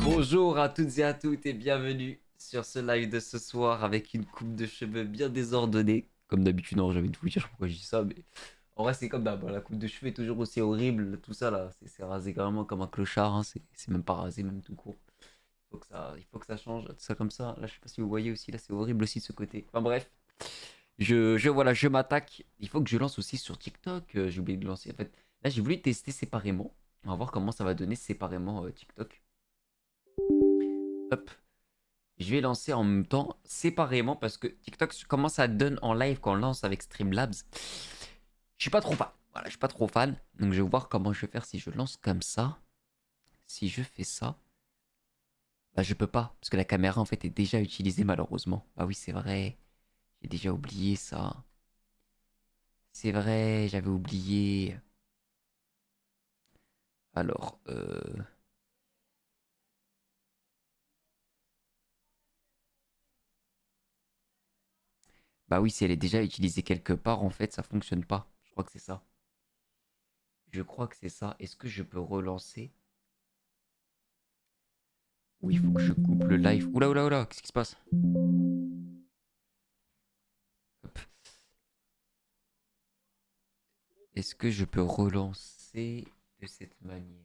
Bonjour à toutes et à toutes et bienvenue sur ce live de ce soir avec une coupe de cheveux bien désordonnée. Comme d'habitude, non, j'ai envie de vous dire, je sais pas pourquoi je dis ça, mais en vrai, c'est comme d'hab. La coupe de cheveux est toujours aussi horrible, tout ça là. C'est rasé carrément comme un clochard, hein. C'est même pas rasé, même tout court. Il faut que ça change, tout ça comme ça. Là, je sais pas si vous voyez aussi, là, c'est horrible aussi de ce côté. Enfin bref, voilà, je m'attaque. Il faut que je lance aussi sur TikTok. J'ai oublié de lancer. En fait, là, j'ai voulu tester séparément. On va voir comment ça va donner séparément TikTok. Hop. Je vais lancer en même temps séparément parce que TikTok, comment ça donne en live quand on lance avec Streamlabs. Je suis pas trop fan. Voilà, je suis pas trop fan. Donc je vais voir comment je vais faire si je lance comme ça. Si je fais ça, bah je peux pas parce que la caméra en fait est déjà utilisée malheureusement. Bah oui, c'est vrai. J'ai déjà oublié ça. C'est vrai, j'avais oublié. Alors, bah oui, si elle est déjà utilisée quelque part, en fait, ça fonctionne pas. Je crois que c'est ça. Je crois que c'est ça. Est-ce que je peux relancer? Oui, il faut que je coupe le live. Oula, oula, oula, qu'est-ce qui se passe? Hop. Est-ce que je peux relancer de cette manière?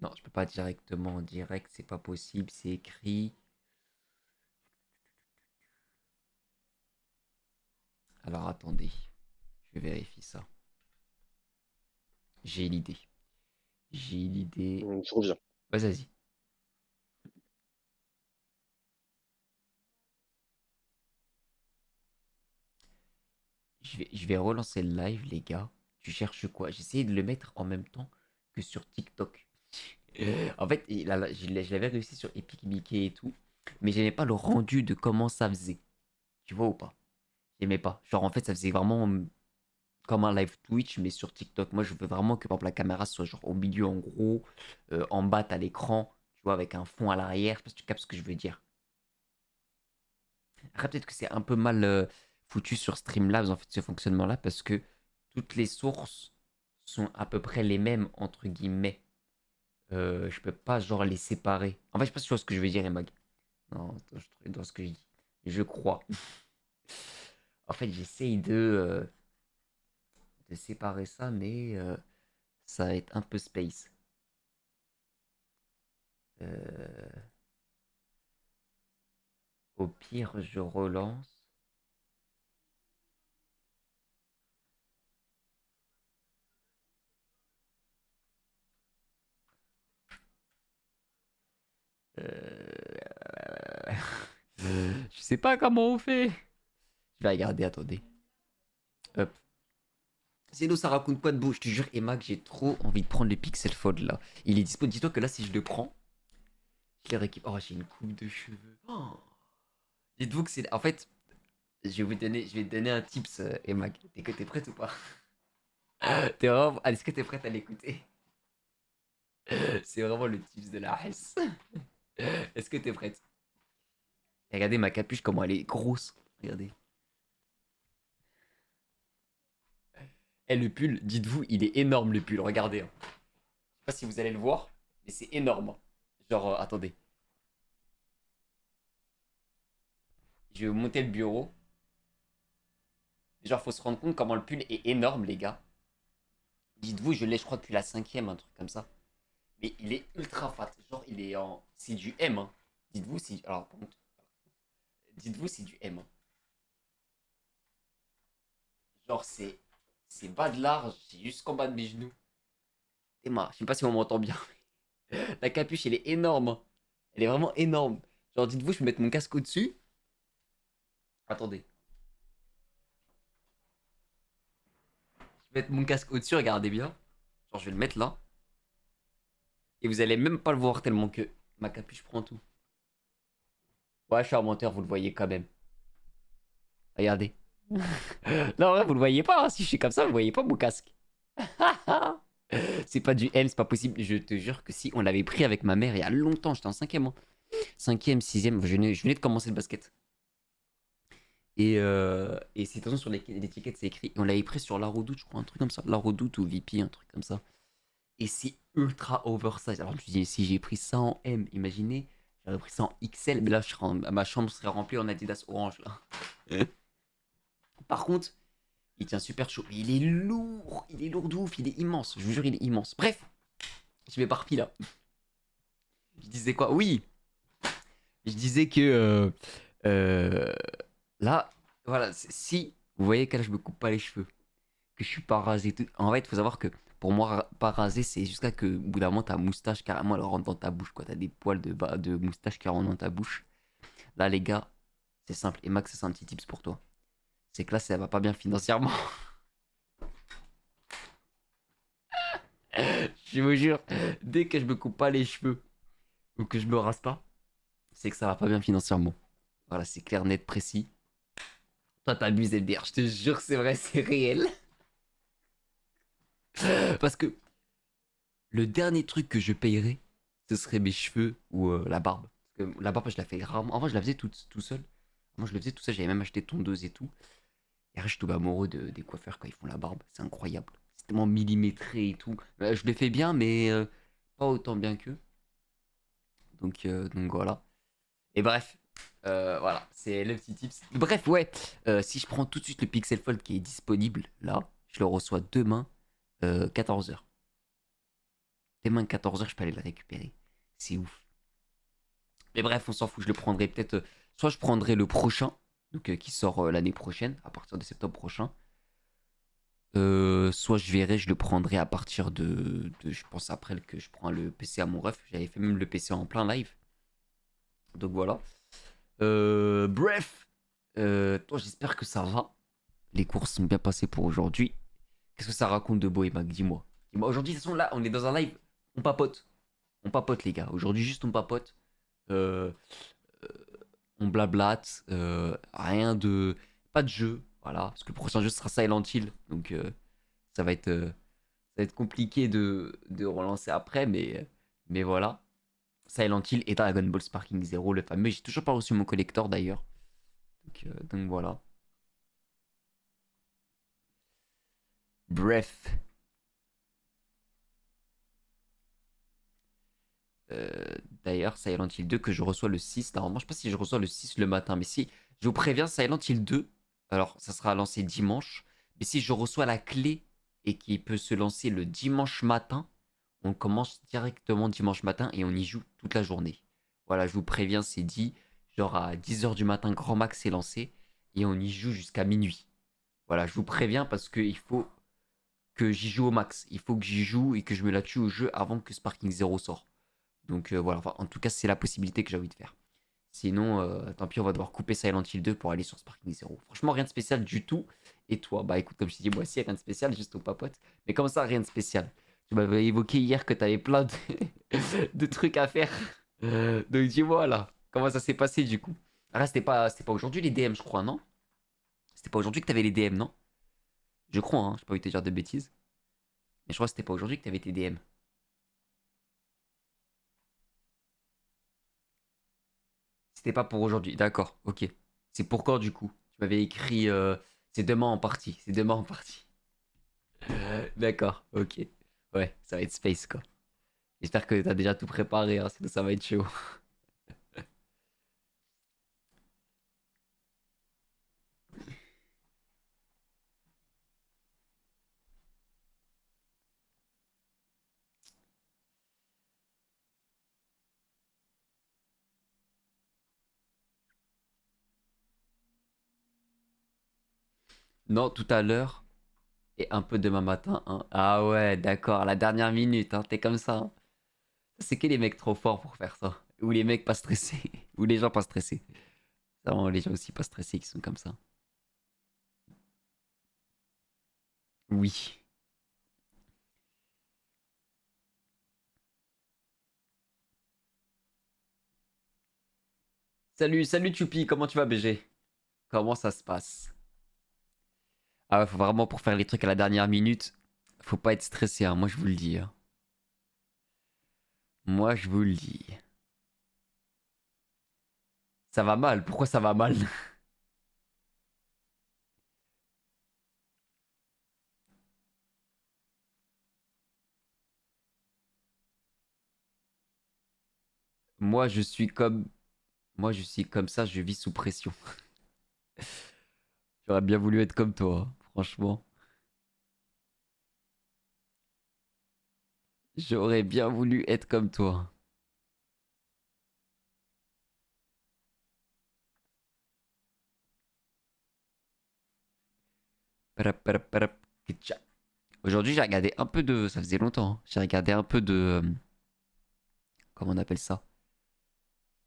Non, je peux pas directement en direct, c'est pas possible, c'est écrit. Alors attendez, je vérifie ça. J'ai l'idée. J'ai l'idée. Je reviens. Vas-y. Je vais relancer le live, les gars. Tu cherches quoi? J'essayais de le mettre en même temps que sur TikTok. En fait, je l'avais réussi sur Epic Mickey et tout, mais j'aimais pas le rendu de comment ça faisait. Tu vois ou pas? J'aimais pas. Genre, en fait, ça faisait vraiment comme un live Twitch, mais sur TikTok. Moi, je veux vraiment que par exemple, la caméra soit genre au milieu, en gros, en bas, t'as l'écran, tu vois, avec un fond à l'arrière. Je sais pas si tu captes ce que je veux dire. Après, peut-être que c'est un peu mal foutu sur Streamlabs, en fait, ce fonctionnement-là, parce que toutes les sources sont à peu près les mêmes, entre guillemets. Je peux pas, genre, les séparer. En fait, je sais pas si tu vois ce que je veux dire, Emag. Non, attends, je trouve dans ce que je dis. Je crois. En fait, j'essaye de séparer ça, mais ça va être un peu space. Euh, Au pire, je relance. Euh, je sais pas comment on fait. Je vais regarder, attendez. Hop. Sinon, ça raconte pas de beau. Je te jure, Emma, que j'ai trop envie de prendre le Pixel Fold là. Il est dispo. Dis-toi que là, si je le prends, je les récupère. Oh, j'ai une coupe de cheveux. Oh. Dites-vous que c'est. En fait, je vais te donner un tips, Emma. T'es prête ou pas? T'es vraiment. Ah, est-ce que t'es prête à l'écouter? C'est vraiment le tips de la Hesse. Est-ce que t'es prête? Et regardez ma capuche, comment elle est grosse. Regardez. Et le pull, dites-vous, il est énorme le pull. Regardez, hein. Je sais pas si vous allez le voir, mais c'est énorme, hein. Genre, attendez. Je vais vous monter le bureau. Genre, faut se rendre compte comment le pull est énorme, les gars. Dites-vous, je l'ai, je crois, depuis la cinquième, un truc comme ça. Mais il est ultra fat. Genre, il est en. C'est du M, hein. Dites-vous si. Alors, par contre, dites-vous c'est du M, hein. Genre, c'est. C'est bas de large, c'est jusqu'en bas de mes genoux. Emma, je sais pas si on m'entend bien. La capuche, elle est énorme, hein. Elle est vraiment énorme. Genre, dites-vous, je peux mettre mon casque au-dessus. Attendez. Je vais mettre mon casque au-dessus, regardez bien. Genre, je vais le mettre là. Et vous allez même pas le voir tellement que ma capuche prend tout. Ouais, je suis un menteur, vous le voyez quand même. Regardez. Non, en vrai, vous le voyez pas, hein. Si je suis comme ça, vous voyez pas mon casque. C'est pas du M, c'est pas possible. Je te jure que si, on l'avait pris avec ma mère il y a longtemps, j'étais en cinquième. Hein. Cinquième, sixième, je venais de commencer le basket. Et c'est attention sur l'étiquette, c'est écrit. On l'avait pris sur la Redoute, je crois, un truc comme ça. La Redoute ou VP, un truc comme ça. Et c'est ultra oversize. Alors je me suis dit, si j'ai pris ça en M, imaginez, j'aurais pris ça en XL, mais là, ma chambre serait remplie en Adidas orange, là. Par contre, il tient super chaud. Mais il est lourd de ouf, il est immense. Je vous jure, il est immense. Bref, je m'éparpille là. Je disais quoi? Oui, je disais que euh, là, voilà, si vous voyez que là, je me coupe pas les cheveux, que je suis pas rasé, tout. En fait, il faut savoir que pour moi, pas rasé, c'est jusqu'à que au bout d'un moment, ta moustache carrément elle rentre dans ta bouche, quoi. T'as des poils de moustache qui rentrent dans ta bouche. Là, les gars, c'est simple. Et Max, c'est un petit tips pour toi. C'est que là, ça va pas bien financièrement. Je vous jure, dès que je me coupe pas les cheveux ou que je me rase pas, c'est que ça va pas bien financièrement. Voilà, c'est clair, net, précis. Toi, t'abuses, LDR, je te jure, c'est vrai, c'est réel. Parce que le dernier truc que je payerais, ce serait mes cheveux ou la barbe. Parce que la barbe, je la fais rarement. Avant, je la faisais tout seul. Moi, je le faisais tout seul, j'avais même acheté tondeuse et tout. Et après, je suis tombé amoureux des coiffeurs quand ils font la barbe. C'est incroyable. C'est tellement millimétré et tout. Je le fais bien, mais pas autant bien qu'eux. Donc voilà. Et bref, voilà, c'est le petit tips. Bref, ouais, si je prends tout de suite le Pixel Fold qui est disponible là, je le reçois demain 14h. Demain 14h, je peux aller le récupérer. C'est ouf. Mais bref, on s'en fout, je le prendrai peut-être. Soit je prendrai le prochain, donc qui sort l'année prochaine, à partir de septembre prochain. Soit je verrai, je le prendrai à partir je pense après que je prends le PC à mon ref. J'avais fait même le PC en plein live. Donc voilà. Bref, toi j'espère que ça va. Les courses sont bien passées pour aujourd'hui. Qu'est-ce que ça raconte de beau, Mac? Dis-moi. Dis-moi. Aujourd'hui, de toute façon, là, on est dans un live. On papote. On papote, les gars. Aujourd'hui, juste on papote. Euh, on blablate. Rien de. Pas de jeu. Voilà. Parce que le prochain jeu sera Silent Hill. Donc, ça va être compliqué de relancer après. Mais voilà. Silent Hill et Dragon Ball Sparking Zero, le fameux. J'ai toujours pas reçu mon collector d'ailleurs. Donc voilà. Bref. Euh, D'ailleurs, Silent Hill 2 que je reçois le 6. Normalement, je sais pas si je reçois le 6 le matin, mais si, je vous préviens, Silent Hill 2, alors ça sera lancé dimanche, mais si je reçois la clé et qui peut se lancer le dimanche matin, on commence directement dimanche matin et on y joue toute la journée. Voilà, je vous préviens, c'est dit, genre à 10h du matin, grand max c'est lancé et on y joue jusqu'à minuit. Voilà, je vous préviens parce qu'il faut que j'y joue au max. Il faut que j'y joue et que je me la tue au jeu avant que Sparking Zero sort. Donc voilà, enfin, en tout cas, c'est la possibilité que j'ai envie de faire. Sinon, tant pis, on va devoir couper Silent Hill 2 pour aller sur Sparking Zero. Franchement, rien de spécial du tout. Et toi, bah écoute, comme je t'ai dit, moi aussi, rien de spécial, juste au papote. Mais comme ça, rien de spécial. Tu m'avais évoqué hier que t'avais plein de trucs à faire. Donc dis-moi là, comment ça s'est passé du coup? Ah, c'était pas aujourd'hui les DM, je crois, non? C'était pas aujourd'hui que t'avais les DM, non? Je crois, hein, j'ai pas envie de te dire de bêtises. Mais je crois que c'était pas aujourd'hui que t'avais tes DM. C'était pas pour aujourd'hui, d'accord, ok. C'est pour quand du coup? Tu m'avais écrit c'est demain en partie, c'est demain en partie. D'accord, ok. Ouais, ça va être space quoi. J'espère que t'as déjà tout préparé, hein, sinon ça va être chaud. Non, tout à l'heure et un peu demain matin. Hein. Ah ouais, d'accord, à la dernière minute, hein, t'es comme ça. Hein. C'est que les mecs trop forts pour faire ça. Ou les mecs pas stressés. Ou les gens pas stressés. C'est vraiment les gens aussi pas stressés qui sont comme ça. Oui. Salut, salut Choupi, comment tu vas BG? Comment ça se passe? Ah ouais, faut vraiment pour faire les trucs à la dernière minute, faut pas être stressé, hein, moi je vous le dis. Hein. Moi, je vous le dis. Ça va mal. Pourquoi ça va mal? Moi, je suis comme... Moi, je suis comme ça, je vis sous pression. J'aurais bien voulu être comme toi, hein, franchement. J'aurais bien voulu être comme toi. Parap, parap, parap, kitcha. Aujourd'hui, j'ai regardé un peu de... Ça faisait longtemps, hein. J'ai regardé un peu de... comment on appelle ça?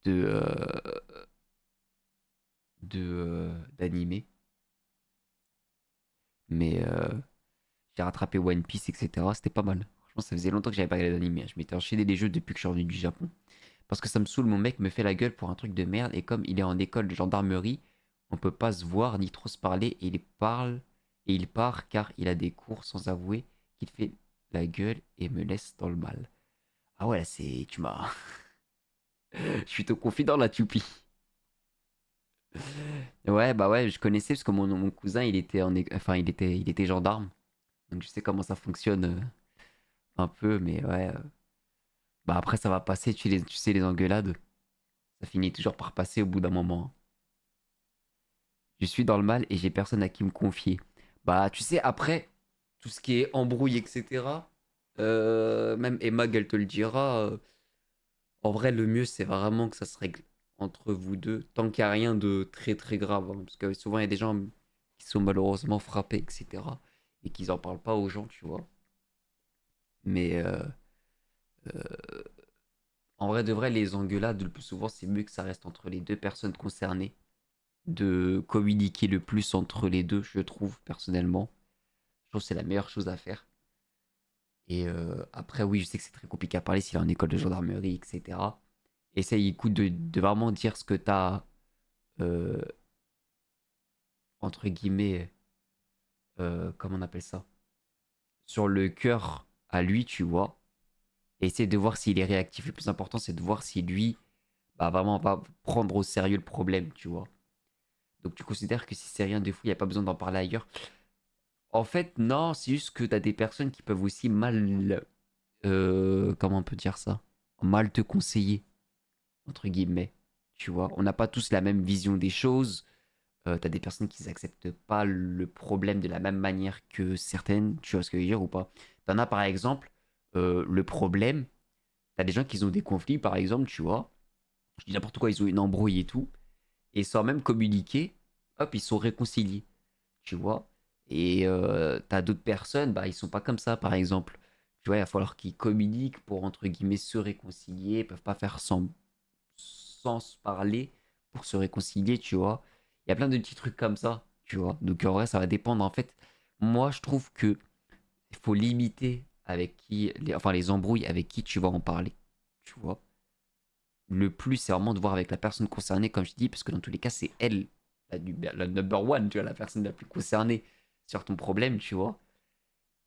De... d'animé. Mais j'ai rattrapé One Piece, etc. C'était pas mal. Franchement, ça faisait longtemps que j'avais pas regardé d'animé. Je m'étais enchaîné des jeux depuis que je suis revenu du Japon. Parce que ça me saoule, mon mec me fait la gueule pour un truc de merde. Et comme il est en école de gendarmerie, on peut pas se voir ni trop se parler. Et il parle et il part car il a des cours sans avouer qu'il fait la gueule et me laisse dans le mal. Ah ouais, là, c'est... Tu m'as... Je suis ton confident là, Tupi. Ouais, bah ouais, je connaissais parce que mon cousin, il était enfin, il était gendarme. Donc je sais comment ça fonctionne un peu, mais ouais. Bah après, ça va passer, tu sais, les engueulades. Ça finit toujours par passer au bout d'un moment, hein. Je suis dans le mal et j'ai personne à qui me confier. Bah, tu sais, après, tout ce qui est embrouille, etc. Même Emma, elle te le dira. En vrai, le mieux, c'est vraiment que ça se règle entre vous deux, tant qu'il n'y a rien de très très grave, hein. Parce que souvent, il y a des gens qui sont malheureusement frappés, etc. Et qu'ils en parlent pas aux gens, tu vois. Mais euh, en vrai de vrai, les engueulades, le plus souvent, c'est mieux que ça reste entre les deux personnes concernées. De communiquer le plus entre les deux, je trouve, personnellement. Je trouve que c'est la meilleure chose à faire. Et après, oui, je sais que c'est très compliqué à parler s'il est en école de gendarmerie, etc. Essaye, écoute, de vraiment dire ce que t'as, euh, entre guillemets, comment on appelle ça, sur le cœur à lui, tu vois. Et essaye de voir s'il est réactif. Le plus important, c'est de voir si lui, bah, vraiment va prendre au sérieux le problème, tu vois. Donc tu considères que si c'est rien de fou, il n'y a pas besoin d'en parler ailleurs. En fait, non, c'est juste que t'as des personnes qui peuvent aussi mal, comment on peut dire ça? Mal te conseiller, entre guillemets. Tu vois, on n'a pas tous la même vision des choses. T'as des personnes qui n'acceptent pas le problème de la même manière que certaines. Tu vois ce que je veux dire ou pas? T'en as par exemple, le problème. T'as des gens qui ont des conflits, par exemple, tu vois. Je dis n'importe quoi, ils ont une embrouille et tout. Et sans même communiquer, hop, ils sont réconciliés. Tu vois. Et t'as d'autres personnes, bah, ils sont pas comme ça, par exemple. Tu vois, il va falloir qu'ils communiquent pour, entre guillemets, se réconcilier. Ils peuvent pas faire sans se parler pour se réconcilier, tu vois. Il y a plein de petits trucs comme ça, tu vois. Donc en vrai, ça va dépendre. En fait, moi, je trouve que il faut limiter avec qui, enfin, les embrouilles avec qui tu vas en parler, tu vois. Le plus, c'est vraiment de voir avec la personne concernée, comme je dis, parce que dans tous les cas, c'est elle, la number one, tu vois, la personne la plus concernée sur ton problème, tu vois.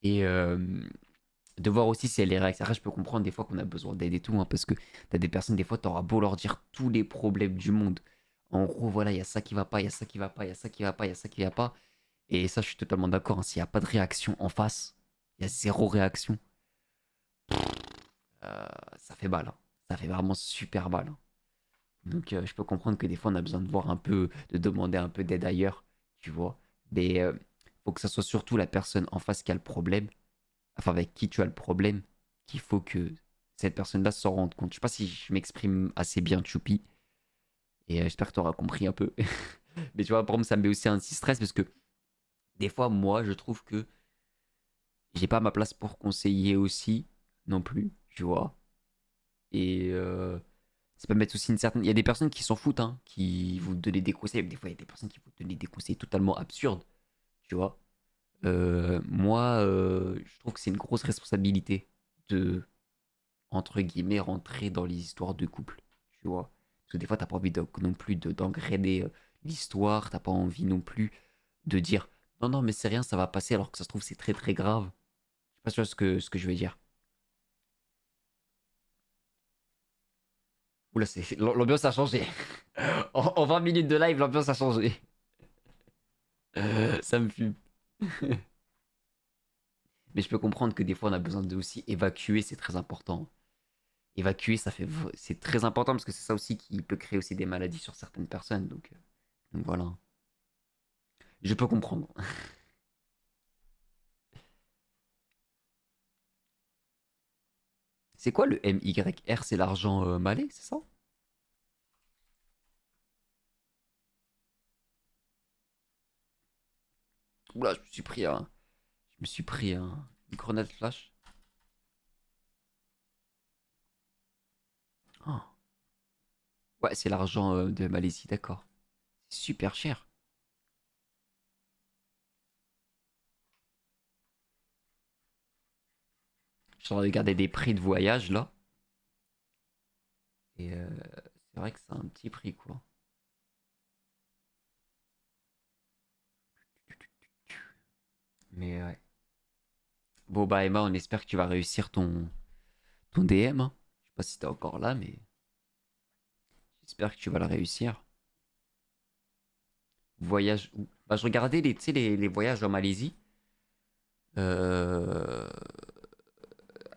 Et de voir aussi si elle est réactive. Après, je peux comprendre des fois qu'on a besoin d'aide et tout, hein, parce que t'as des personnes, des fois, t'auras beau leur dire tous les problèmes du monde. En gros, voilà, il y a ça qui va pas, il y a ça qui va pas, il y a ça qui va pas, il y a ça qui va pas. Et ça, je suis totalement d'accord, hein. S'il n'y a pas de réaction en face, il y a zéro réaction, euh, ça fait mal, hein. Ça fait vraiment super mal, hein. Donc, je peux comprendre que des fois, on a besoin de voir un peu, de demander un peu d'aide ailleurs, tu vois. Mais faut que ça soit surtout la personne en face qui a le problème, enfin avec qui tu as le problème, qu'il faut que cette personne-là s'en rende compte. Je sais pas si je m'exprime assez bien, Choupi, et j'espère que tu auras compris un peu. Mais tu vois, par exemple, ça me met aussi un petit stress parce que des fois, moi, je trouve que j'ai pas ma place pour conseiller aussi, non plus, tu vois. Et ça peut mettre aussi une certaine. Il y a des personnes qui s'en foutent, hein, qui vous donnent des conseils. Des fois, il y a des personnes qui vous donnent des conseils totalement absurdes, tu vois. Moi, je trouve que c'est une grosse responsabilité de, entre guillemets, rentrer dans les histoires de couple, tu vois. Parce que des fois, t'as pas envie non plus d'engrainer l'histoire, t'as pas envie non plus de dire non, non, mais c'est rien, ça va passer, alors que ça se trouve, c'est très très grave. Je sais pas si tu vois ce que je veux dire. Oula, l'ambiance a changé. En 20 minutes de live, l'ambiance a changé. Ça me fume. Mais je peux comprendre que des fois, on a besoin de aussi évacuer, c'est très important. Évacuer, c'est très important parce que c'est ça aussi qui peut créer aussi des maladies sur certaines personnes. Donc voilà. Je peux comprendre. C'est quoi le MYR? C'est l'argent malais, c'est ça? Oula, je me suis pris une grenade flash. Oh. Ouais, c'est l'argent de Malaisie, d'accord. C'est super cher. Je suis en train de regarder des prix de voyage là. Et c'est vrai que c'est un petit prix quoi. Mais ouais. Bon bah Emma, on espère que tu vas réussir ton DM, hein. Je sais pas si t'es encore là, mais j'espère que tu vas le réussir. Voyage où? Bah je regardais tu sais, les voyages en Malaisie. Euh,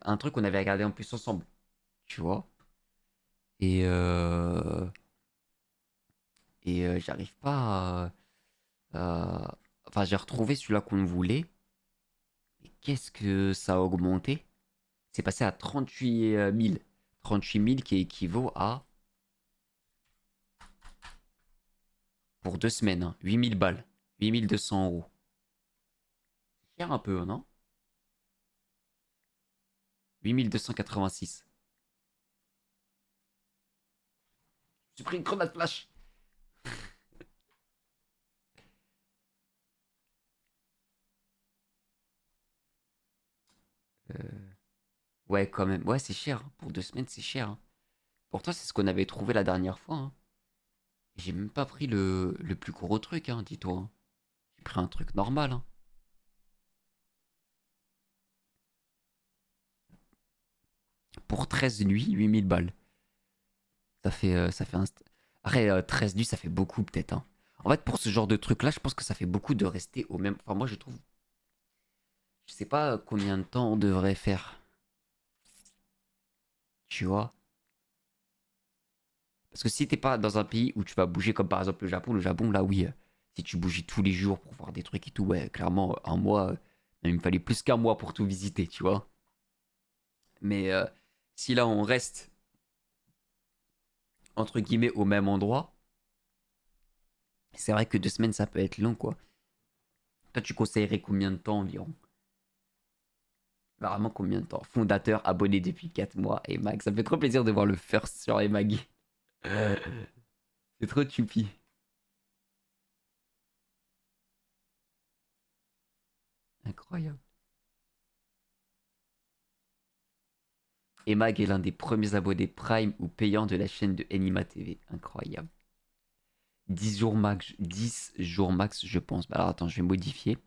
un truc qu'on avait regardé en plus ensemble, tu vois. Et j'arrive pas enfin, j'ai retrouvé celui-là qu'on voulait. Mais qu'est-ce que ça a augmenté? C'est passé à 38 000. 38 000 qui équivaut à, pour 2 semaines, hein, 8 000 balles. 8 200 euros. C'est cher un peu, non? 8 286. J'ai pris une grenade flash. Euh, Ouais, quand même. Ouais, c'est cher, hein. Pour 2 semaines, c'est cher, hein. Pourtant, c'est ce qu'on avait trouvé la dernière fois, hein. J'ai même pas pris le plus gros truc, hein, dis-toi, hein. J'ai pris un truc normal, hein. Pour 13 nuits, 8 000 balles. Ça fait un. Après, 13 nuits, ça fait beaucoup, peut-être, hein. En fait, pour ce genre de truc-là, je pense que ça fait beaucoup de rester au même. Enfin, moi, je trouve. Je sais pas combien de temps on devrait faire. Tu vois? Parce que si t'es pas dans un pays où tu vas bouger, comme par exemple le Japon, là, oui. Si tu bouges tous les jours pour voir des trucs et tout, ouais, clairement, un mois. Il me fallait plus qu'un mois pour tout visiter, tu vois? Mais si là, on reste, entre guillemets, au même endroit, c'est vrai que 2 semaines, ça peut être long, quoi. Toi, tu conseillerais combien de temps environ? Vraiment combien de temps? Fondateur, abonné depuis 4 mois, et Mag. Ça me fait trop plaisir de voir le first sur Emagi. C'est trop choupi. Incroyable. Emag est l'un des premiers abonnés Prime ou payants de la chaîne de Anima TV. Incroyable. 10 jours max, 10 jours max, je pense. Bah alors attends, je vais modifier.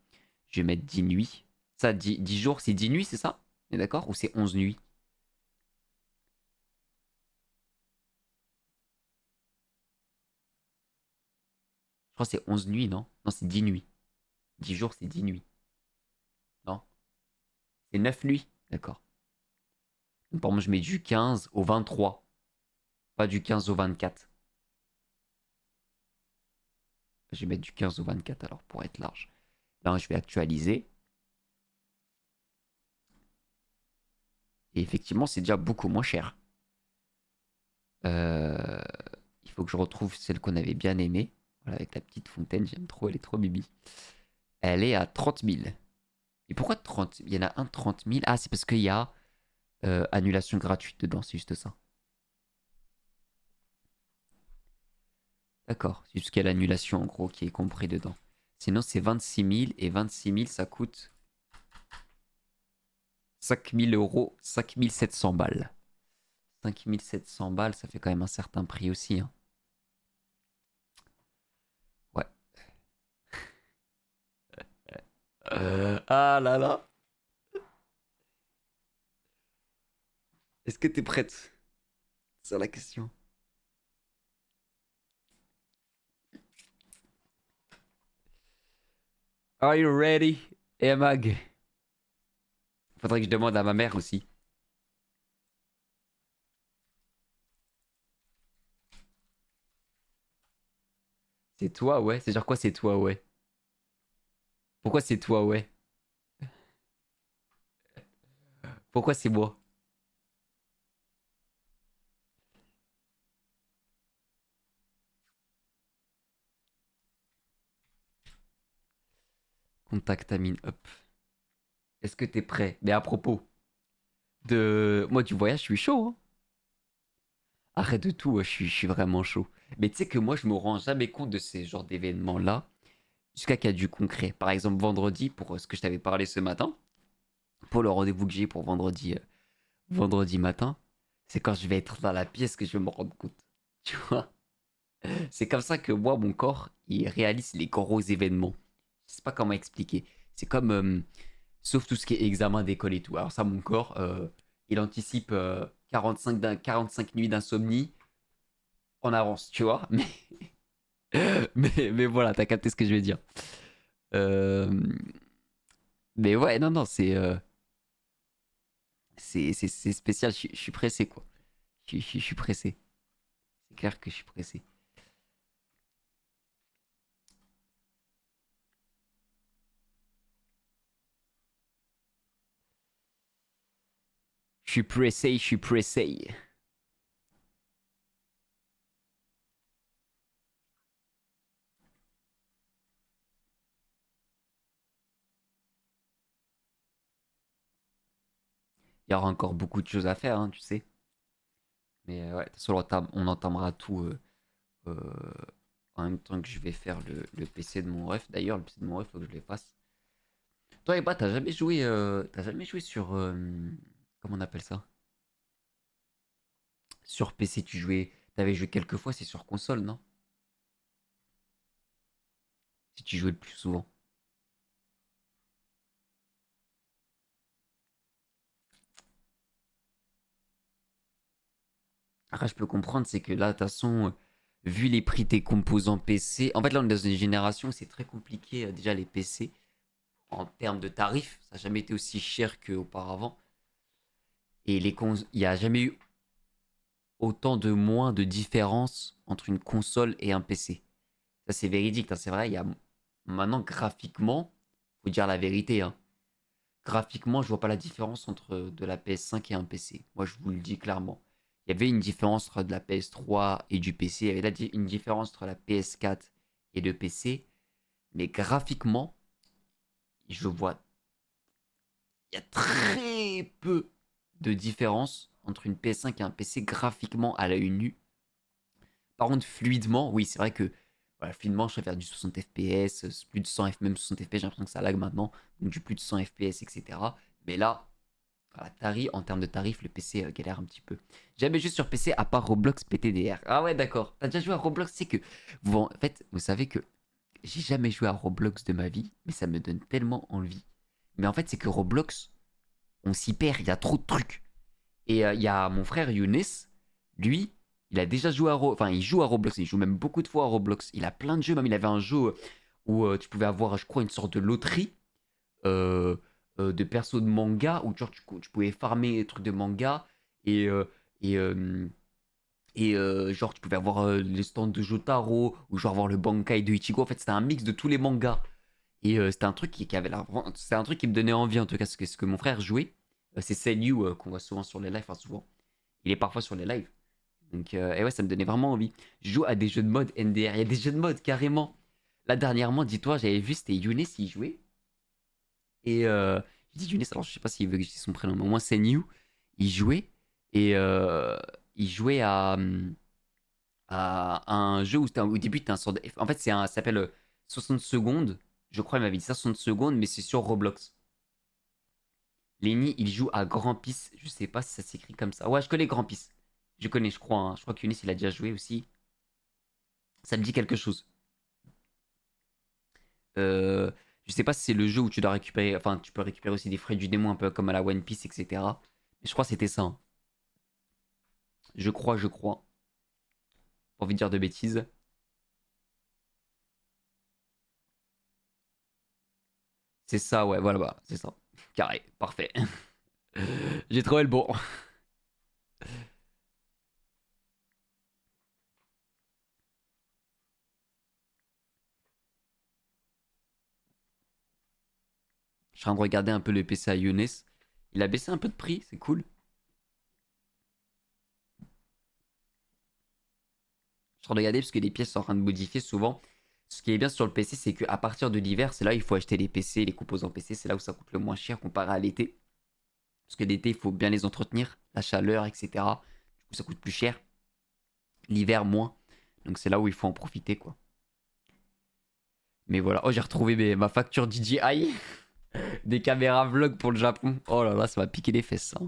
Je vais mettre 10 nuits. Ça, 10 jours, c'est 10 nuits, c'est ça? On est d'accord? Ou c'est 11 nuits? Je crois que c'est 11 nuits, non? Non, c'est 10 nuits. 10 jours, c'est 10 nuits. Non? C'est 9 nuits. D'accord. Donc, par exemple, je mets du 15 au 23. Pas du 15 au 24. Je vais mettre du 15 au 24 alors pour être large. Là, je vais actualiser. Et effectivement, c'est déjà beaucoup moins cher. Euh, il faut que je retrouve celle qu'on avait bien aimée. Voilà, avec la petite fontaine, j'aime trop, elle est trop bibi. Elle est à 30 000. Et pourquoi 30? Il y en a un 30 000. Ah, c'est parce qu'il y a annulation gratuite dedans, c'est juste ça. D'accord, c'est juste qu'il y a l'annulation en gros qui est compris dedans. Sinon, c'est 26 000 et 26 000, ça coûte 5 000 euros, 5 700 balles. 5 700 balles, ça fait quand même un certain prix aussi, hein. Ouais. Ah là là. Est-ce que t'es prête? C'est la question. Are you ready? Eh Mag. Faudrait que je demande à ma mère aussi. C'est toi, ouais. C'est genre quoi, c'est toi, ouais? Pourquoi c'est toi, ouais? Pourquoi c'est moi? Contact Amine, hop. Est-ce que t'es prêt? Mais à propos de moi du voyage, je suis chaud, hein. Arrête de tout, je suis vraiment chaud. Mais tu sais que moi, je me rends jamais compte de ces genres d'événements-là jusqu'à qu'il y a du concret. Par exemple, vendredi, pour ce que je t'avais parlé ce matin, pour le rendez-vous que j'ai pour vendredi matin, c'est quand je vais être dans la pièce que je vais me rendre compte. Tu vois? C'est comme ça que moi, mon corps, il réalise les gros événements. Je sais pas comment expliquer. C'est comme, sauf tout ce qui est examen d'école et tout. Alors ça, mon corps, il anticipe 45 nuits d'insomnie en avance, tu vois. Mais voilà, t'as capté ce que je veux dire. Euh, mais ouais, non, non, c'est spécial. Je suis pressé, quoi. Je suis pressé. C'est clair que je suis pressé. Je suis pressé, je suis pressé. Il y aura encore beaucoup de choses à faire, hein, tu sais. Mais ouais, de toute façon, on entamera tout euh, en même temps que je vais faire le PC de mon ref. D'ailleurs, le PC de mon ref, faut que je le fasse. Toi, Eba, t'as jamais joué sur. Comment on appelle ça? Sur PC, tu jouais. T'avais joué quelques fois, c'est sur console, non? Si tu jouais le plus souvent. Après, je peux comprendre, c'est que là, de toute façon, vu les prix des composants PC, en fait, là, on est dans une génération où c'est très compliqué, déjà, les PC, en termes de tarifs, ça n'a jamais été aussi cher qu'auparavant. Et il n'y a jamais eu autant de moins de différence entre une console et un PC. Ça, c'est véridique, hein, c'est vrai. Il y a maintenant, graphiquement, faut dire la vérité, hein. Graphiquement, je vois pas la différence entre de la PS5 et un PC. Moi, je vous le dis clairement. Il y avait une différence entre de la PS3 et du PC. Il y avait une différence entre la PS4 et le PC. Mais graphiquement, je vois, il y a très peu de différence entre une PS5 et un PC graphiquement à l'œil nu. Par contre, fluidement, oui, c'est vrai que voilà, fluidement, je préfère du 60 FPS, plus de 100 FPS, même 60 FPS, j'ai l'impression que ça lag maintenant. Donc du plus de 100 FPS, etc. Mais là, voilà, en termes de tarifs, le PC galère un petit peu. J'ai jamais joué sur PC à part Roblox PTDR. Ah ouais, d'accord. T'as déjà joué à Roblox? C'est que. En fait, vous savez que j'ai jamais joué à Roblox de ma vie, mais ça me donne tellement envie. Mais en fait, c'est que Roblox, on s'y perd, il y a trop de trucs. Et il y a mon frère Younes, lui, il a déjà joué enfin, il joue à Roblox, il joue même beaucoup de fois à Roblox. Il a plein de jeux, même il avait un jeu où tu pouvais avoir, je crois, une sorte de loterie euh, de persos de manga où genre, tu pouvais farmer des trucs de manga et, euh, et, euh, genre tu pouvais avoir les stands de Jotaro ou genre avoir le Bankai de Ichigo. En fait, c'était un mix de tous les mangas. Et c'était un truc qui avait c'est un truc qui me donnait envie en tout cas, ce que mon frère jouait. C'est Senyu qu'on voit souvent sur les lives, enfin souvent. Il est parfois sur les lives. Donc, et ouais, ça me donnait vraiment envie. Je joue à des jeux de mode NDR. Il y a des jeux de mode carrément. Là, dernièrement, dis-toi, j'avais vu, c'était Younes, il jouait. Et je dis Younes, alors je sais pas s'il veut que je dise son prénom, mais au moins c'est New. Il jouait. Et il jouait à un jeu où au début, t'es un sort de. En fait, ça s'appelle 60 secondes. Je crois, il m'avait dit ça, 60 secondes, mais c'est sur Roblox. Lenny, il joue à Grand Pis. Je sais pas si ça s'écrit comme ça. Ouais, je connais Grand Pis. Je connais, je crois, hein. Je crois que Younes, il a déjà joué aussi. Ça me dit quelque chose. Euh, je sais pas si c'est le jeu où tu dois récupérer. Enfin, tu peux récupérer aussi des frais du démon, un peu comme à la One Piece, etc. Mais je crois que c'était ça, hein. Je crois, je crois. Pas envie de dire de bêtises. C'est ça, ouais, voilà, bah, c'est ça. Carré, parfait. J'ai trouvé le bon. Je suis en train de regarder un peu le PC à Younes. Il a baissé un peu de prix, c'est cool. Je suis en train de regarder parce que les pièces sont en train de modifier souvent. Ce qui est bien sur le PC, c'est qu'à partir de l'hiver, c'est là où il faut acheter les PC, les composants PC. C'est là où ça coûte le moins cher comparé à l'été. Parce que l'été, il faut bien les entretenir, la chaleur, etc. Du coup, ça coûte plus cher. L'hiver, moins. Donc c'est là où il faut en profiter, quoi. Mais voilà. Oh, j'ai retrouvé ma facture DJI des caméras vlog pour le Japon. Oh là là, ça m'a piqué les fesses, ça.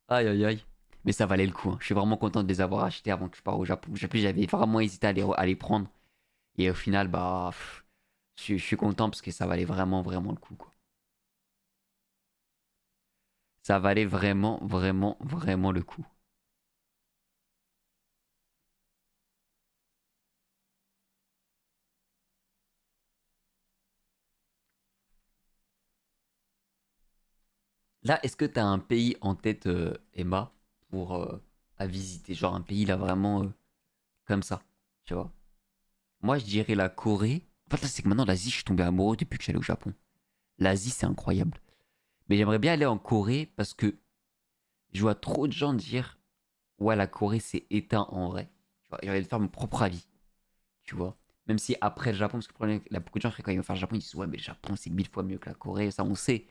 Aïe, aïe, aïe. Mais ça valait le coup, hein. Je suis vraiment content de les avoir achetés avant que je parte au Japon. J'avais vraiment hésité à les prendre. Et au final, bah, je suis content parce que ça valait vraiment, vraiment le coup, quoi. Ça valait vraiment, vraiment, vraiment le coup. Là, est-ce que t'as un pays en tête, Emma, pour à visiter? Genre un pays là vraiment comme ça, tu vois? Moi, je dirais la Corée. En fait, là, c'est que maintenant, l'Asie, je suis tombé amoureux depuis que je suis allé au Japon. L'Asie, c'est incroyable. Mais j'aimerais bien aller en Corée parce que je vois trop de gens dire ouais, la Corée, c'est éteint en vrai. Tu vois, j'aurais de faire mon propre avis, tu vois. Même si après le Japon, parce que le problème, là, beaucoup de gens, quand ils vont faire le Japon, ils disent ouais, mais le Japon, c'est 1000 fois mieux que la Corée, ça on sait.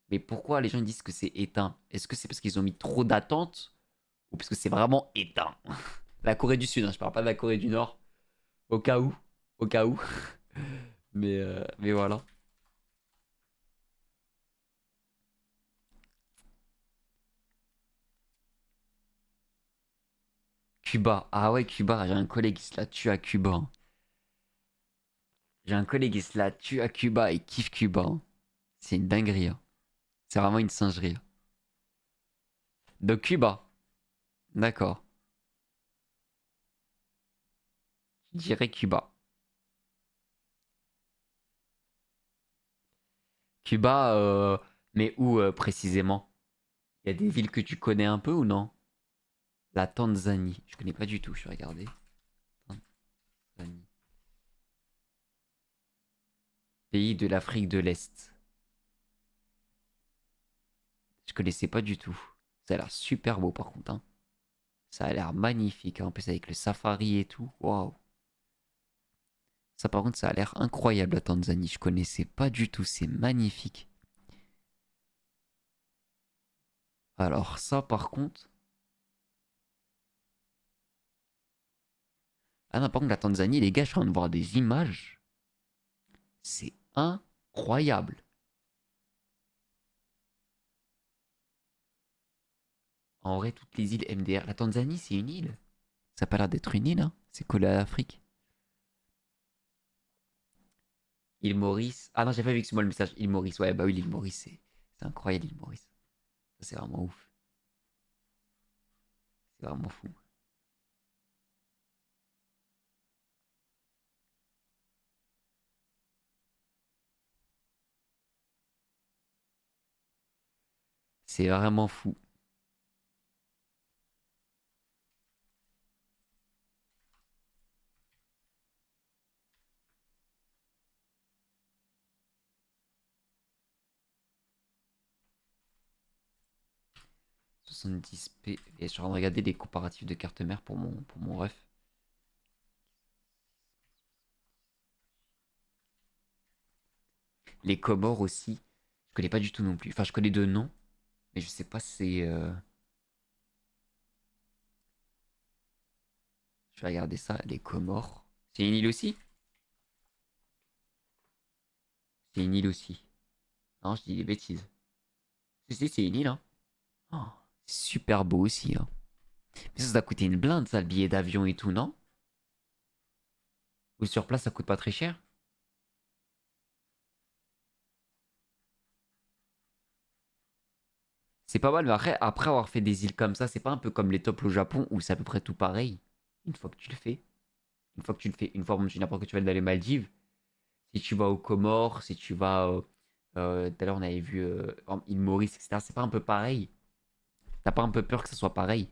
Mais pourquoi les gens disent que c'est éteint? Est-ce que c'est parce qu'ils ont mis trop d'attentes ou parce que c'est vraiment éteint? La Corée du Sud, hein, je parle pas de la Corée du Nord, au cas où, au cas où. Mais voilà. Cuba, ah ouais, Cuba, j'ai un collègue qui se la tue à Cuba, hein. J'ai un collègue qui se la tue à Cuba et kiffe Cuba, hein. C'est une dinguerie, hein. C'est vraiment une singerie, hein. De Cuba, d'accord. Je dirais Cuba. Cuba, mais où précisément? Il y a des villes que tu connais un peu ou non? La Tanzanie, je connais pas du tout, je vais regarder. Tanzanie. Pays de l'Afrique de l'Est. Je connaissais pas du tout. Ça a l'air super beau par contre, hein. Ça a l'air magnifique, hein. En plus avec le safari et tout. Waouh. Ça par contre, ça a l'air incroyable la Tanzanie. Je connaissais pas du tout, c'est magnifique. Alors ça par contre... Ah non, par contre la Tanzanie, les gars, je suis en train de voir des images. C'est incroyable. En vrai, toutes les îles MDR. La Tanzanie, c'est une île. Ça a pas l'air d'être une île, hein. C'est collé à l'Afrique. Île Maurice. Ah non, j'ai pas vu que c'est moi le message. Île Maurice. Ouais, bah oui, l'île Maurice, c'est incroyable, l'île Maurice. Ça, c'est vraiment ouf. C'est vraiment fou. C'est vraiment fou. 70p. Et je suis en train de regarder les comparatifs de carte mère pour mon ref. Les Comores aussi. Je connais pas du tout non plus. Enfin, je connais deux noms. Mais je sais pas si c'est. Je vais regarder ça. Les Comores. C'est une île aussi? C'est une île aussi. Non, je dis des bêtises. Si, c'est une île, hein. Oh, c'est super beau aussi, hein. Mais ça doit coûter une blinde, ça, le billet d'avion et tout, non? Ou sur place, ça coûte pas très cher? C'est pas mal, mais après avoir fait des îles comme ça, c'est pas un peu comme les tops au Japon où c'est à peu près tout pareil. Une fois que tu le fais. Une fois que tu le fais, une fois, même si n'importe que tu vas dans les Maldives, si tu vas aux Comores, si tu vas Tout à l'heure, on avait vu île Maurice, etc. C'est pas un peu pareil? T'as pas un peu peur que ça soit pareil?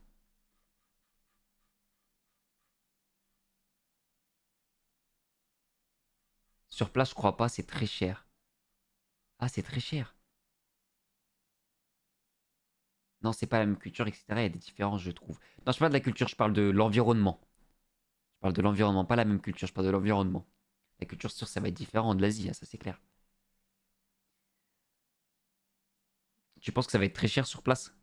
Sur place, je crois pas, c'est très cher. Ah, c'est très cher. Non, c'est pas la même culture, etc. Il y a des différences, je trouve. Non, je parle pas de la culture, je parle de l'environnement. Je parle de l'environnement, pas la même culture, je parle de l'environnement. La culture, c'est sûr, ça va être différent de l'Asie, hein, ça c'est clair. Tu penses que ça va être très cher sur place?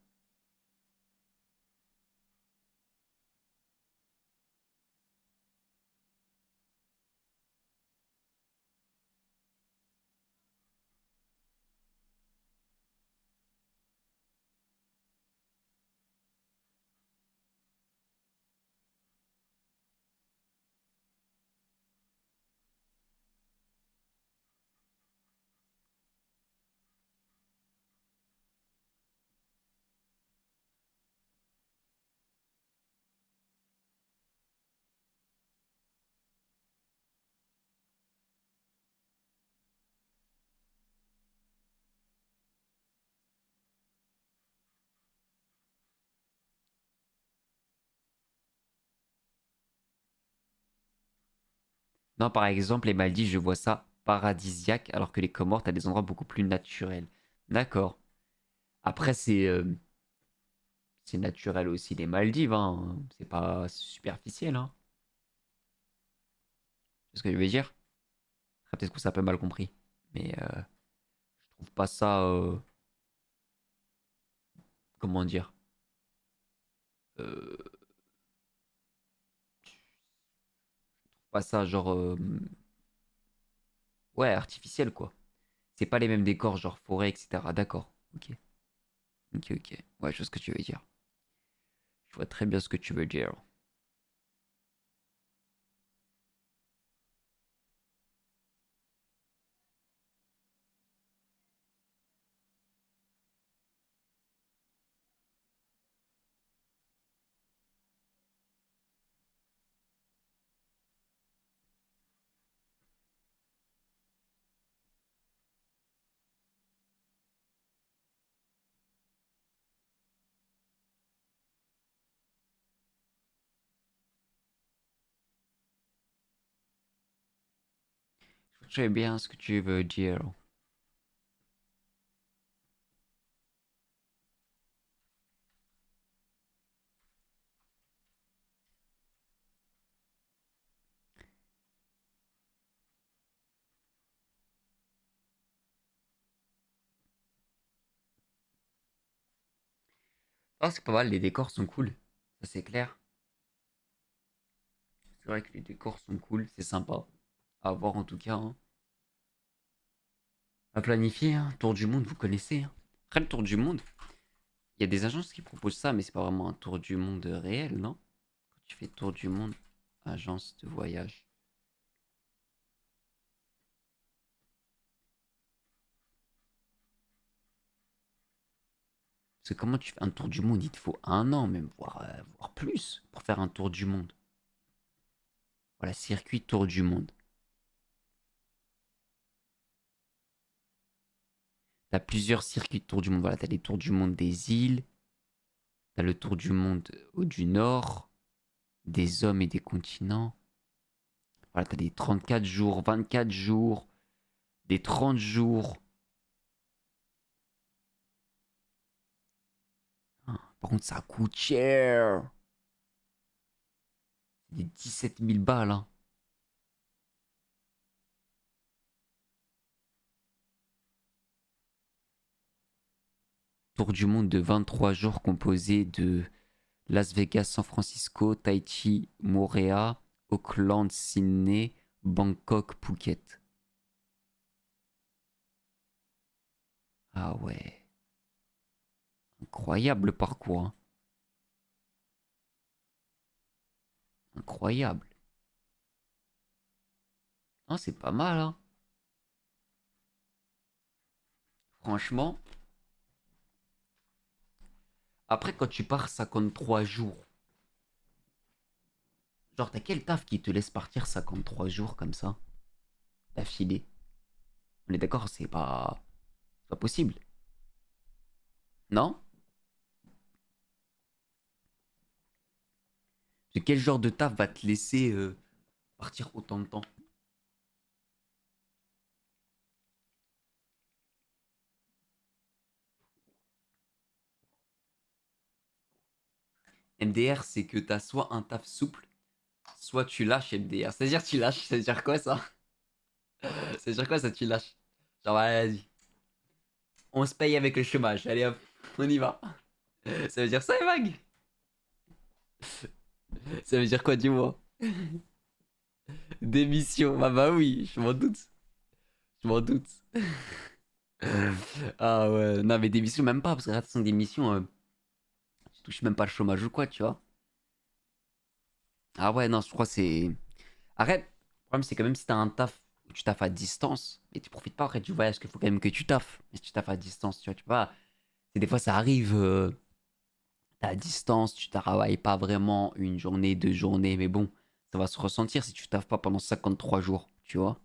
Non, par exemple, les Maldives, je vois ça paradisiaque, alors que les Comores, t'as des endroits beaucoup plus naturels. D'accord. Après, c'est naturel aussi les Maldives, hein. C'est pas superficiel, hein. C'est ce que je veux dire? Après, peut-être que ça a un peu mal compris. Mais je trouve pas ça. Comment dire? Je trouve pas ça genre. Ouais, artificiel, quoi. C'est pas les mêmes décors, genre forêt, etc. D'accord. Ok. Ok, ok. Ouais, je vois ce que tu veux dire. Je vois très bien ce que tu veux dire. Je vois très bien ce que tu veux dire. Ah, c'est pas mal, les décors sont cool. Ça, c'est clair. C'est vrai que les décors sont cool, c'est sympa. À voir en tout cas, hein. À planifier, hein. Tour du monde, vous connaissez, hein. Après, le tour du monde, il y a des agences qui proposent ça, mais c'est pas vraiment un tour du monde réel, non? Quand tu fais tour du monde, agence de voyage. Parce que comment tu fais un tour du monde? Il te faut un an, même, voire plus, pour faire un tour du monde. Voilà, circuit tour du monde. T'as plusieurs circuits de tour du monde. Voilà, t'as les tours du monde des îles, t'as le tour du monde du nord, des hommes et des continents. Voilà, t'as des 34 jours, 24 jours, des 30 jours. Ah, par contre, ça coûte cher. C'est des 17 000 balles, hein. Tour du monde de 23 jours composé de Las Vegas, San Francisco, Tahiti, Montréal, Auckland, Sydney, Bangkok, Phuket. Ah ouais, incroyable le parcours, hein. Incroyable. Ah, c'est pas mal, hein. Franchement. Après, quand tu pars 53 jours, genre, t'as quel taf qui te laisse partir 53 jours comme ça, d'affilée? On est d'accord, c'est pas. C'est pas possible. Non? De quel genre de taf va te laisser partir autant de temps? MDR, c'est que t'as soit un taf souple, soit tu lâches MDR. C'est-à-dire tu lâches, c'est-à-dire quoi ça? C'est-à-dire quoi ça tu lâches? Genre vas-y, on se paye avec le chômage, allez hop, on y va. Ça veut dire ça, Evag? Ça veut dire quoi, dis-moi? Démission, bah oui, je m'en doute. Je m'en doute. Ah ouais, non mais démission même pas, parce que regarde, sans démission, tu touches même pas le chômage ou quoi, tu vois. Ah ouais, non, je crois que c'est... Arrête, le problème c'est que même si t'as un taf où tu taffes à distance, mais tu profites pas après du voyage, qu'il faut quand même que tu taffes. Mais si tu taffes à distance, tu vois, tu peux pas... C'est des fois ça arrive, t'es à distance, tu travailles pas vraiment une journée, 2 journées, mais bon, ça va se ressentir si tu taffes pas pendant 53 jours, tu vois.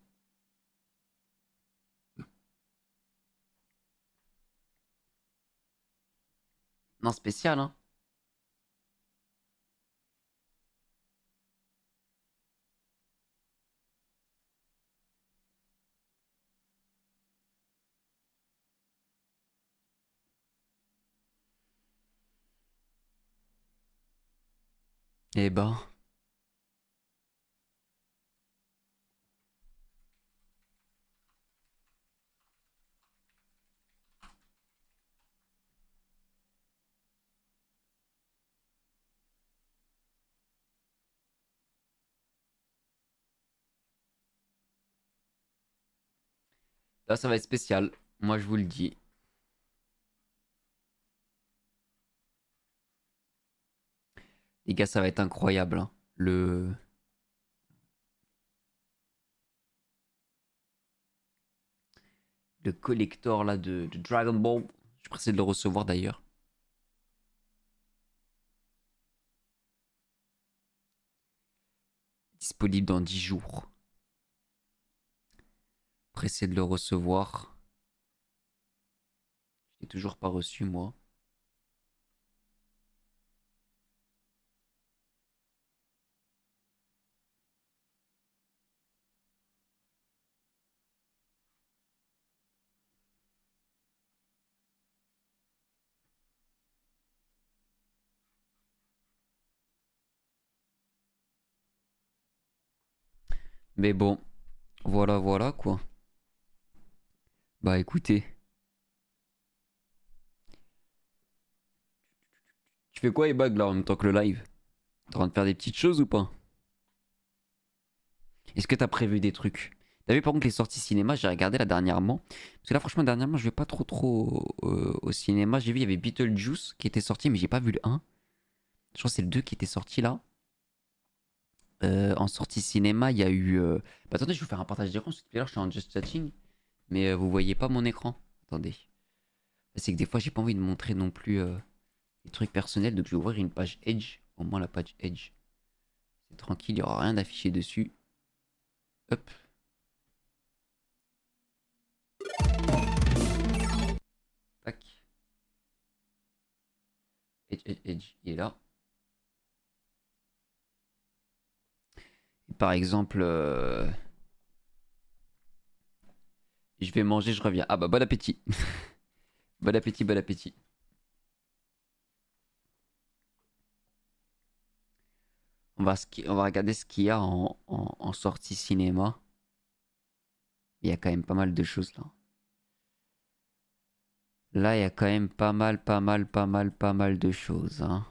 Non, spécial, hein. Eh ben, là ça va être spécial, moi je vous le dis. Les gars, ça va être incroyable, hein. Le collector là de Dragon Ball. Je suis pressé de le recevoir d'ailleurs. Disponible dans 10 jours. Pressé de le recevoir. Je l'ai toujours pas reçu moi. Mais bon, voilà, voilà quoi. Bah écoutez, tu fais quoi Ebag là en même temps que le live? T'es en train de faire des petites choses ou pas? Est-ce que t'as prévu des trucs? T'as vu par contre les sorties cinéma, j'ai regardé là dernièrement. Parce que là franchement dernièrement je vais pas trop au cinéma. J'ai vu il y avait Beetlejuice qui était sorti mais j'ai pas vu le 1. Je crois que c'est le 2 qui était sorti là. En sortie cinéma, il y a eu... Bah, attendez, je vais vous faire un partage d'écran, parce que tout à l'heure, je suis en just chatting, mais vous voyez pas mon écran. Attendez. C'est que des fois, j'ai pas envie de montrer non plus les trucs personnels, donc je vais ouvrir une page Edge. Au moins, la page Edge, c'est tranquille, il y aura rien d'affiché dessus. Hop. Tac. Edge, Edge, Edge, il est là. Et par exemple, je vais manger, je reviens. Ah bah, bon appétit. Bon appétit, bon appétit. On va regarder ce qu'il y a en sortie cinéma. Il y a quand même pas mal de choses là. Là, il y a quand même pas mal de choses, hein.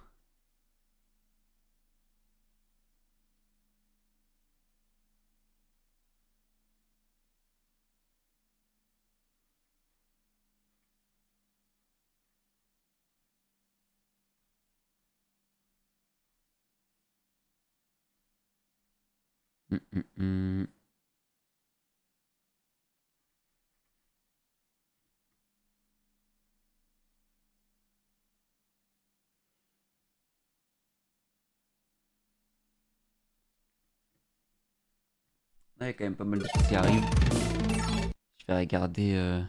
Hum. Ouais, il y a quand même pas mal de choses qui arrivent. Je vais regarder.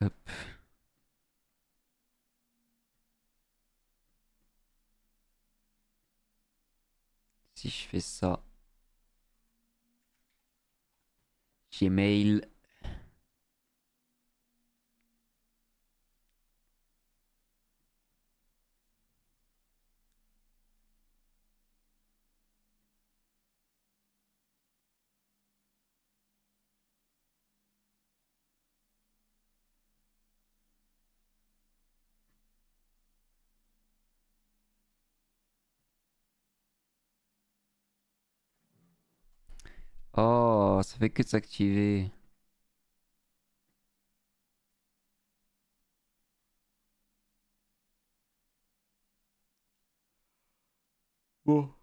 Hop. Si je fais ça. Gmail. Oh, ça fait que de s'activer. Bon.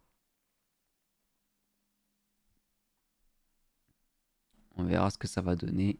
On verra ce que ça va donner.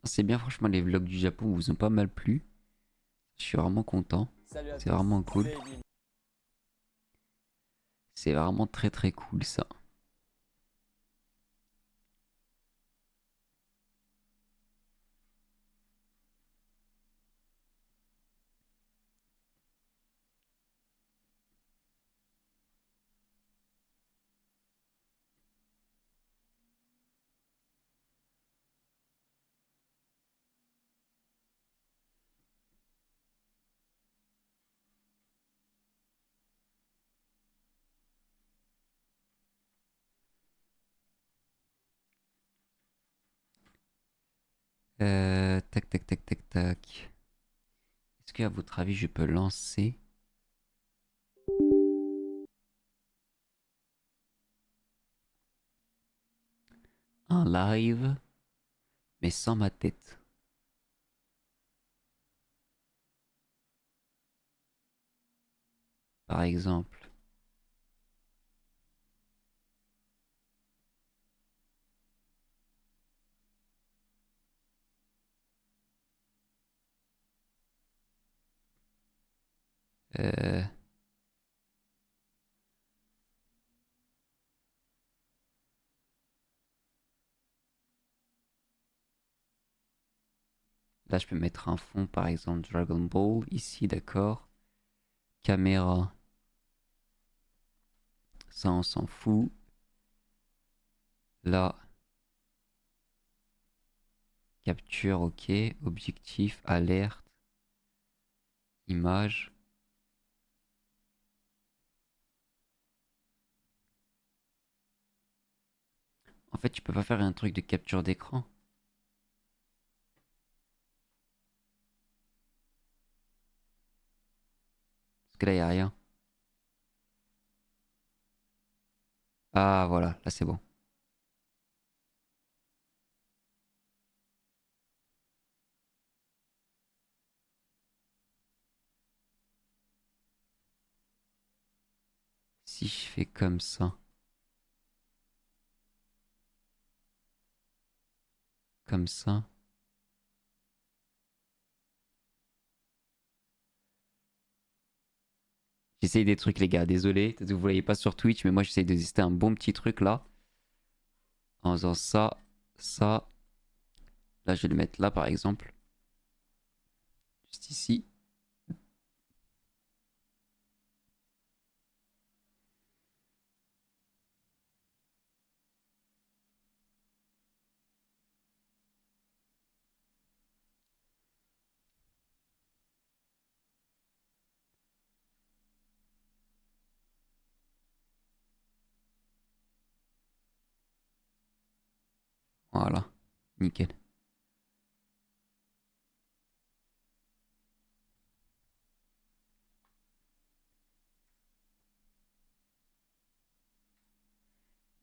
C'est bien, franchement, les vlogs du Japon vous ont pas mal plu. Je suis vraiment content. C'est vraiment cool. C'est vraiment très très cool ça. Tac tac tac tac tac. Est-ce que à votre avis je peux lancer un live mais sans ma tête? Par exemple. Euh, Là je peux mettre un fond par exemple Dragon Ball ici, d'accord. Caméra, ça on s'en fout. Là, capture, ok. Objectif, alerte, image. En fait, tu peux pas faire un truc de capture d'écran. Parce que là, y a rien. Ah, voilà, là c'est bon. Si je fais comme ça, comme ça. J'essaye des trucs, les gars, désolé. Peut-être que vous voyez pas sur Twitch, mais moi j'essaye de tester un bon petit truc là. En faisant ça, ça. Là, je vais le mettre là par exemple. Juste ici. Voilà. Nickel.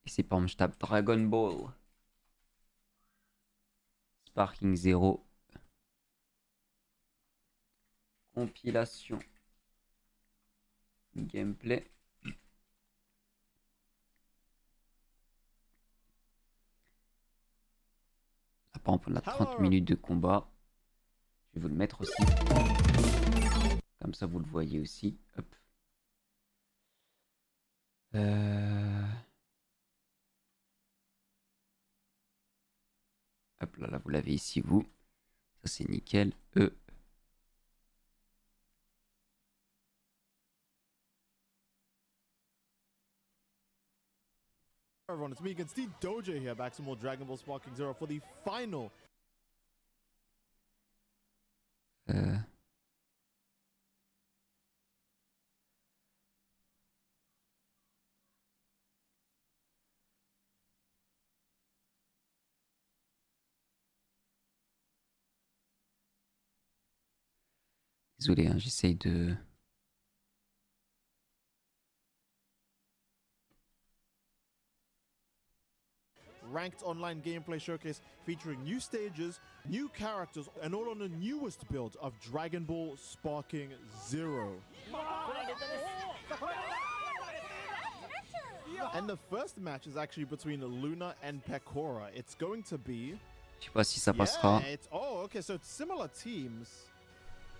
Et c'est par exemple, je tape Dragon Ball. Sparking 0. Compilation. Gameplay. Là, par exemple, on a 30 minutes de combat. Je vais vous le mettre aussi. Comme ça, vous le voyez aussi. Hop. Hop là, là, vous l'avez ici, vous. Ça, c'est nickel. Everyone, it's me again, Steve Doja here, back to more Dragon Ball Sparking Zero for the final. Désolé, hein, j'essaye de... Ranked online gameplay showcase featuring new stages, new characters, and all on the newest build of Dragon Ball Sparking Zero. And the first match is actually between Luna and Pecora. It's going to be... Je sais pas si ça passera. Yeah, oh, okay, so it's similar teams.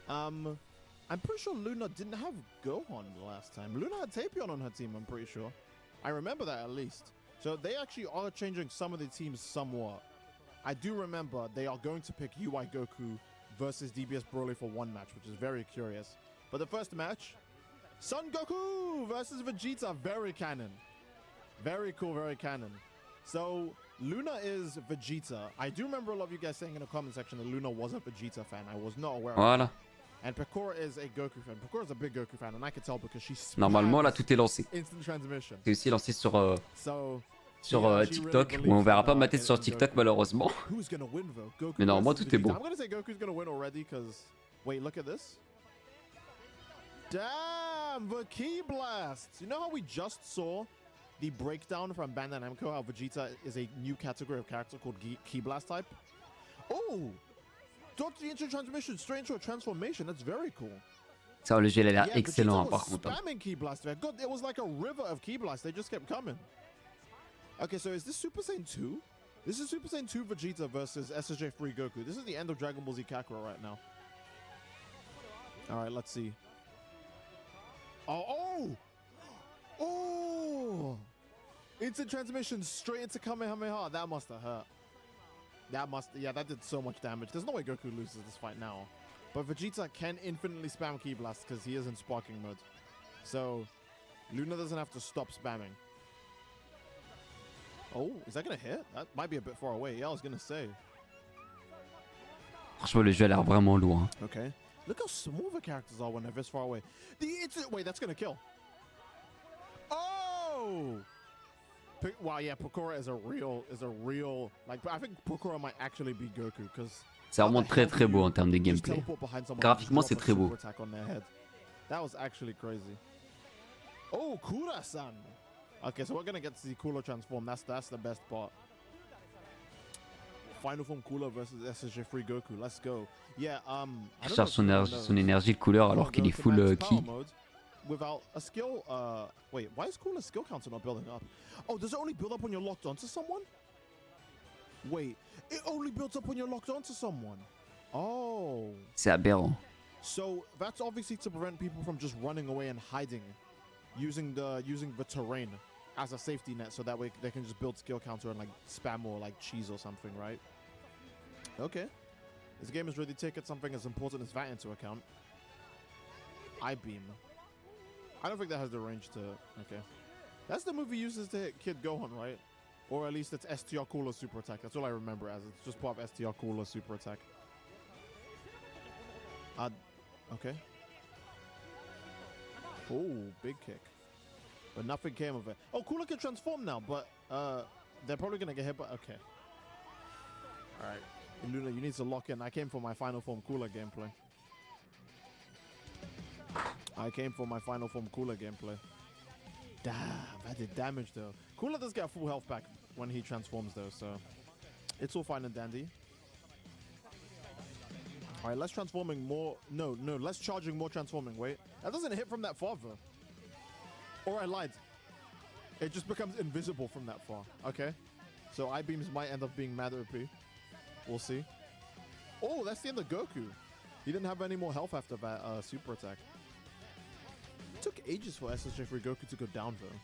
I'm pretty sure Luna didn't have Gohan last time. Luna had Tapion on her team, I'm pretty sure. I remember that at least. So they actually are changing some of the teams somewhat. I do remember they are going to pick UI Goku versus DBS Broly for one match, which is very curious. But the first match, Son Goku versus Vegeta, very canon. Very cool, very canon. So Luna is Vegeta. I do remember a lot of you guys saying in the comment section that Luna was a Vegeta fan. I was not aware of Voilà. that. And Pecora is a Goku fan. Pecora is a big Goku fan, and I can tell because she's Normalement, là, tout est lancé. instant transmission. C'est aussi lancé sur, So, TikTok. Bon, on verra pas ma tête sur TikTok, malheureusement. Who's gonna win though? Goku Mais normalement, versus tout est Vegeta. bon. I'm gonna say Goku's gonna win already because wait, look at this. Damn, the Ki Blast. You know how we just saw the breakdown from Bandai Namco how Vegeta is a new category of character called Ki Blast type? Oh, dodge the instant transmission straight into a transformation. That's very cool. Ça, le jeu, il a l'air Yeah, excellent, hein, Vegeta par was contre. Hein. spamming Ki Blast there. God, it was like a river of Ki Blast. They just kept coming. Okay, so is this Super Saiyan 2? This is Super Saiyan 2 Vegeta versus SSJ Free Goku. This is the end of Dragon Ball Z Kakarot right now. All right, let's see. Oh! Oh! Instant transmission straight into Kamehameha. That must have hurt. Yeah, that did so much damage. There's no way Goku loses this fight now. But Vegeta can infinitely spam Ki Blast because he is in sparking mode. So, Luna doesn't have to stop spamming. Oh, is that gonna hit? That might be a bit far away. Yeah, I was gonna say. Franchement, le jeu a l'air vraiment lourd. Hein. Okay. Look how small the characters are when they're this far away. Wait, that's gonna kill. Oh! Wow, yeah, Pecora is a real. Like, I think Pecora might actually be Goku because. C'est vraiment très très beau en termes de gameplay. Graphiquement, c'est très beau. That was actually crazy. Oh, Kura-san. Okay, so we're gonna get to see Cooler transform. That's the best part. Final form Cooler versus SSJ Free Goku. Let's go. Yeah, I Il don't charge know son énergie de couleur alors qu'il est full ki. Without a skill, wait, why is Cooler's skill counter not building up? Oh, does it only build up when you're locked onto someone? Wait, it only builds up when you're locked onto someone. Oh. C'est aberrant. So that's obviously to prevent people from just running away and hiding, using the terrain as a safety net, so that way they can just build skill counter and like spam or like cheese or something, right? Okay. This game has really taken something as important as that into account. I-beam. I don't think that has the range to... Okay. That's the move he uses to hit Kid Gohan, right? Or at least it's STR Cooler Super Attack. That's all I remember as. It's just part of STR Cooler Super Attack. Okay. Oh, big kick. But nothing came of it. Oh, Cooler can transform now, but they're probably going to get hit by... Okay. All right. Luna, you need to lock in. I came for my Final Form Cooler gameplay. Damn, that did damage though. Cooler does get full health back when he transforms though, so it's all fine and dandy. All right, less transforming, more. No, less charging, more transforming. Wait, that doesn't hit from that far, though. Or I lied. It just becomes invisible from that far. Okay. So I-beams might end up being mad OP. We'll see. Oh, that's the end of Goku. He didn't have any more health after that super attack. It took ages for SSJ Free Goku to go down, though.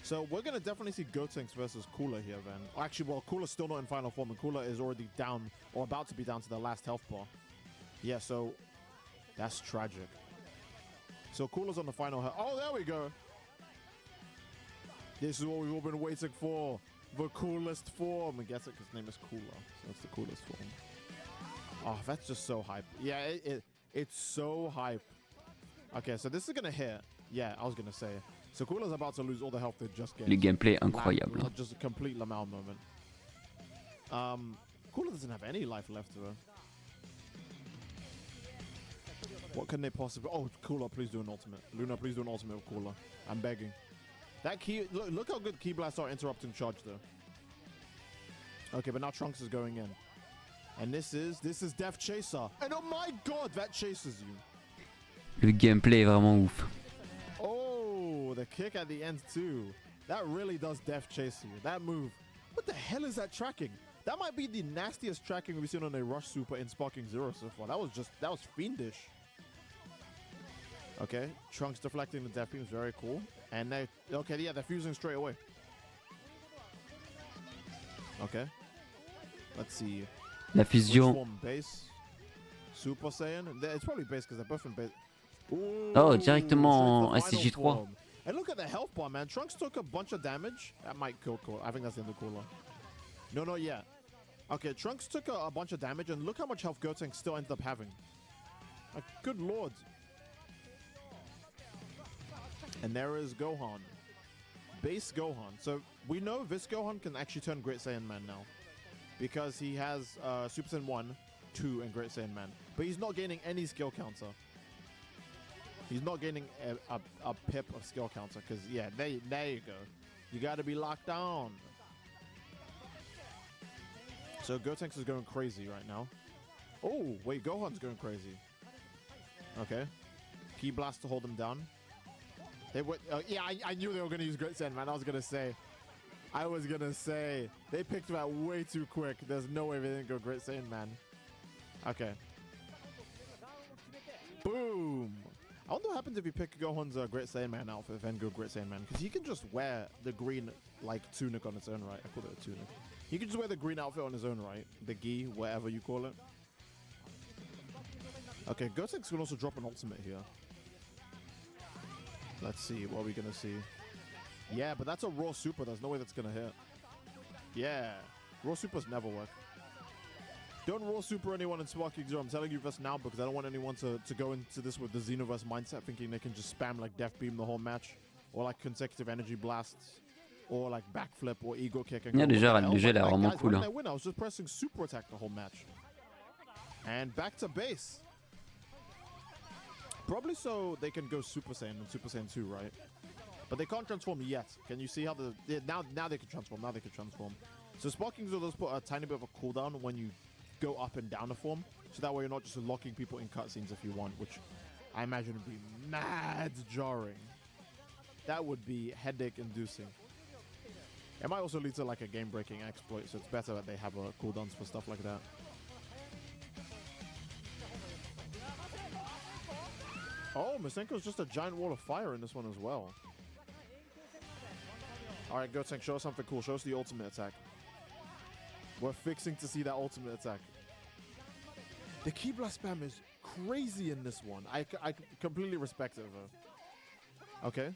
So we're going to definitely see Gotenks versus Cooler here, then. Actually, well, Cooler's still not in final form, and Cooler is already down, or about to be down to the last health bar. Yeah, so that's tragic. So Cooler's on the final health. Oh, there we go. This is what we've all been waiting for. The coolest form. I guess it because his name is Cooler, so it's the coolest form. Oh, that's just so hype. Yeah, it's so hype. Okay, so this is gonna hit. Yeah, I was gonna say. So Cooler's about to lose all the health they just gained. Le gameplay incroyable. Just a complete Lamau moment. Cooler doesn't have any life left to her. What can they possibly... Oh, Cooler, please do an ultimate. Luna, please do an ultimate with Cooler. I'm begging. That key... Look how good Key Blasts are interrupting charge, though. Okay, but now Trunks is going in. And this is Death Chaser. And oh my god, that chases you. Le gameplay est vraiment ouf. Oh, the kick at the end, too. That really does Death Chase you. That move. What the hell is that tracking? That might be the nastiest tracking we've seen on a Rush Super in Sparking Zero so far. That was fiendish. Okay, Trunks deflecting the death beam is very cool. And they, okay, yeah, they're fusing straight away. Okay. Let's see. La fusion. Which form? Base? Super Saiyan? It's probably base because they're both in base. Ooh, Oh, directement like SCJ3. form. And look at the health bar, man. Trunks took a bunch of damage. That might kill Cooler. I think that's the end of Cooler. No, not yet. Okay, Trunks took a bunch of damage, and look how much health Gotenks still ended up having. Like, good lord. And there is Gohan. Base Gohan. So we know this Gohan can actually turn Great Saiyan Man now. Because he has Super Saiyan 1, 2, and Great Saiyan Man. But he's not gaining any skill counter. He's not gaining a pip of skill counter. Because, yeah, there you go. You got to be locked down. So Gotenks is going crazy right now. Oh, wait, Gohan's going crazy. Okay. Key Blast to hold him down. They would, yeah, I knew they were going to use Great Saiyan, man. I was going to say. They picked that way too quick. There's no way they didn't go Great Saiyan, man. Okay. Boom. I wonder what happens if you pick Gohan's Great Saiyan Man outfit and go Great Saiyan Man. Because he can just wear the green, like, tunic on its own right. I call it a tunic. He can just wear the green outfit on his own right. The gi, whatever you call it. Okay, Gotenks can also drop an ultimate here. Let's see, what are we going to see? Yeah, but that's a Raw Super. There's no way that's going to hit. Yeah. Raw Supers never work. Don't Raw Super anyone in Sparking Zero. I'm telling you this now because I don't want anyone to go into this with the Xenoverse mindset thinking they can just spam like Death Beam the whole match. Or like consecutive energy blasts. Or like backflip or ego kick. And Yeah, déjà, il a vraiment cool. I win? I was just pressing super attack the whole match. And back to base. Probably so they can go Super Saiyan and Super Saiyan 2, right? But they can't transform yet. Can you see how now they can transform. Now they can transform. So Sparking Zero does put a tiny bit of a cooldown when you go up and down a form. So that way you're not just locking people in cutscenes if you want, which I imagine would be mad jarring. That would be headache inducing. It might also lead to like a game-breaking exploit, so it's better that they have cooldowns for stuff like that. Oh, Masenko's just a giant wall of fire in this one as well. Alright, Gotenks, show us something cool. Show us the ultimate attack. We're fixing to see that ultimate attack. The Ki Blast spam is crazy in this one. I completely respect it, though. Okay.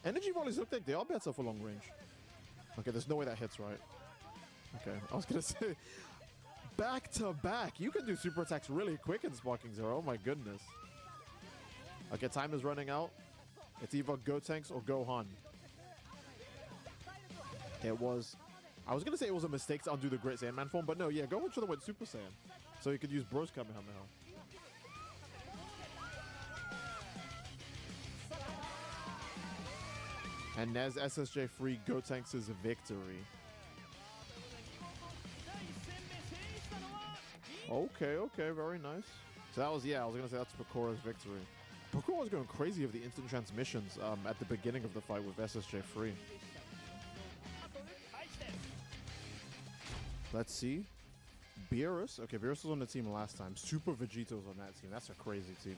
Energy volleys look like they are better for long range. Okay, there's no way that hits, right? Okay, I was gonna say... Back to back. You can do super attacks really quick in Sparking Zero. Oh my goodness. Okay, time is running out. It's either Gotenks or Gohan. It was... I was going to say it was a mistake to undo the Great Saiyan Man form, but no, yeah, Gohan should have went Super Saiyan. So he could use Bros Kamehameha. And there's SSJ free Gotenks' victory. Okay, okay, very nice. So that was, yeah, I was gonna say that's Pakura's victory. Pakura was going crazy with the instant transmissions at the beginning of the fight with SSJ Free. Let's see. Beerus. Okay, Beerus was on the team last time. Super Vegito's on that team. That's a crazy team.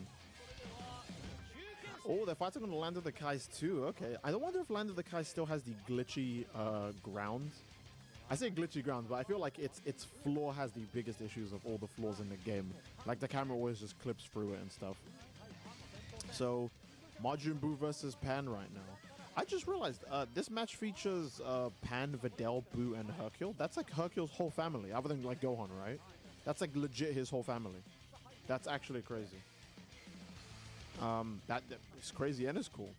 Oh, they're fighting on the Land of the Kais too. Okay. I don't wonder if Land of the Kais still has the glitchy ground. I say glitchy ground, but I feel like its floor has the biggest issues of all the floors in the game. Like the camera always just clips through it and stuff. So, Majin Buu versus Pan right now. I just realized this match features Pan, Videl, Buu, and Hercule. That's like Hercule's whole family, other than like Gohan, right? That's like legit his whole family. That's actually crazy. That is crazy and is cool.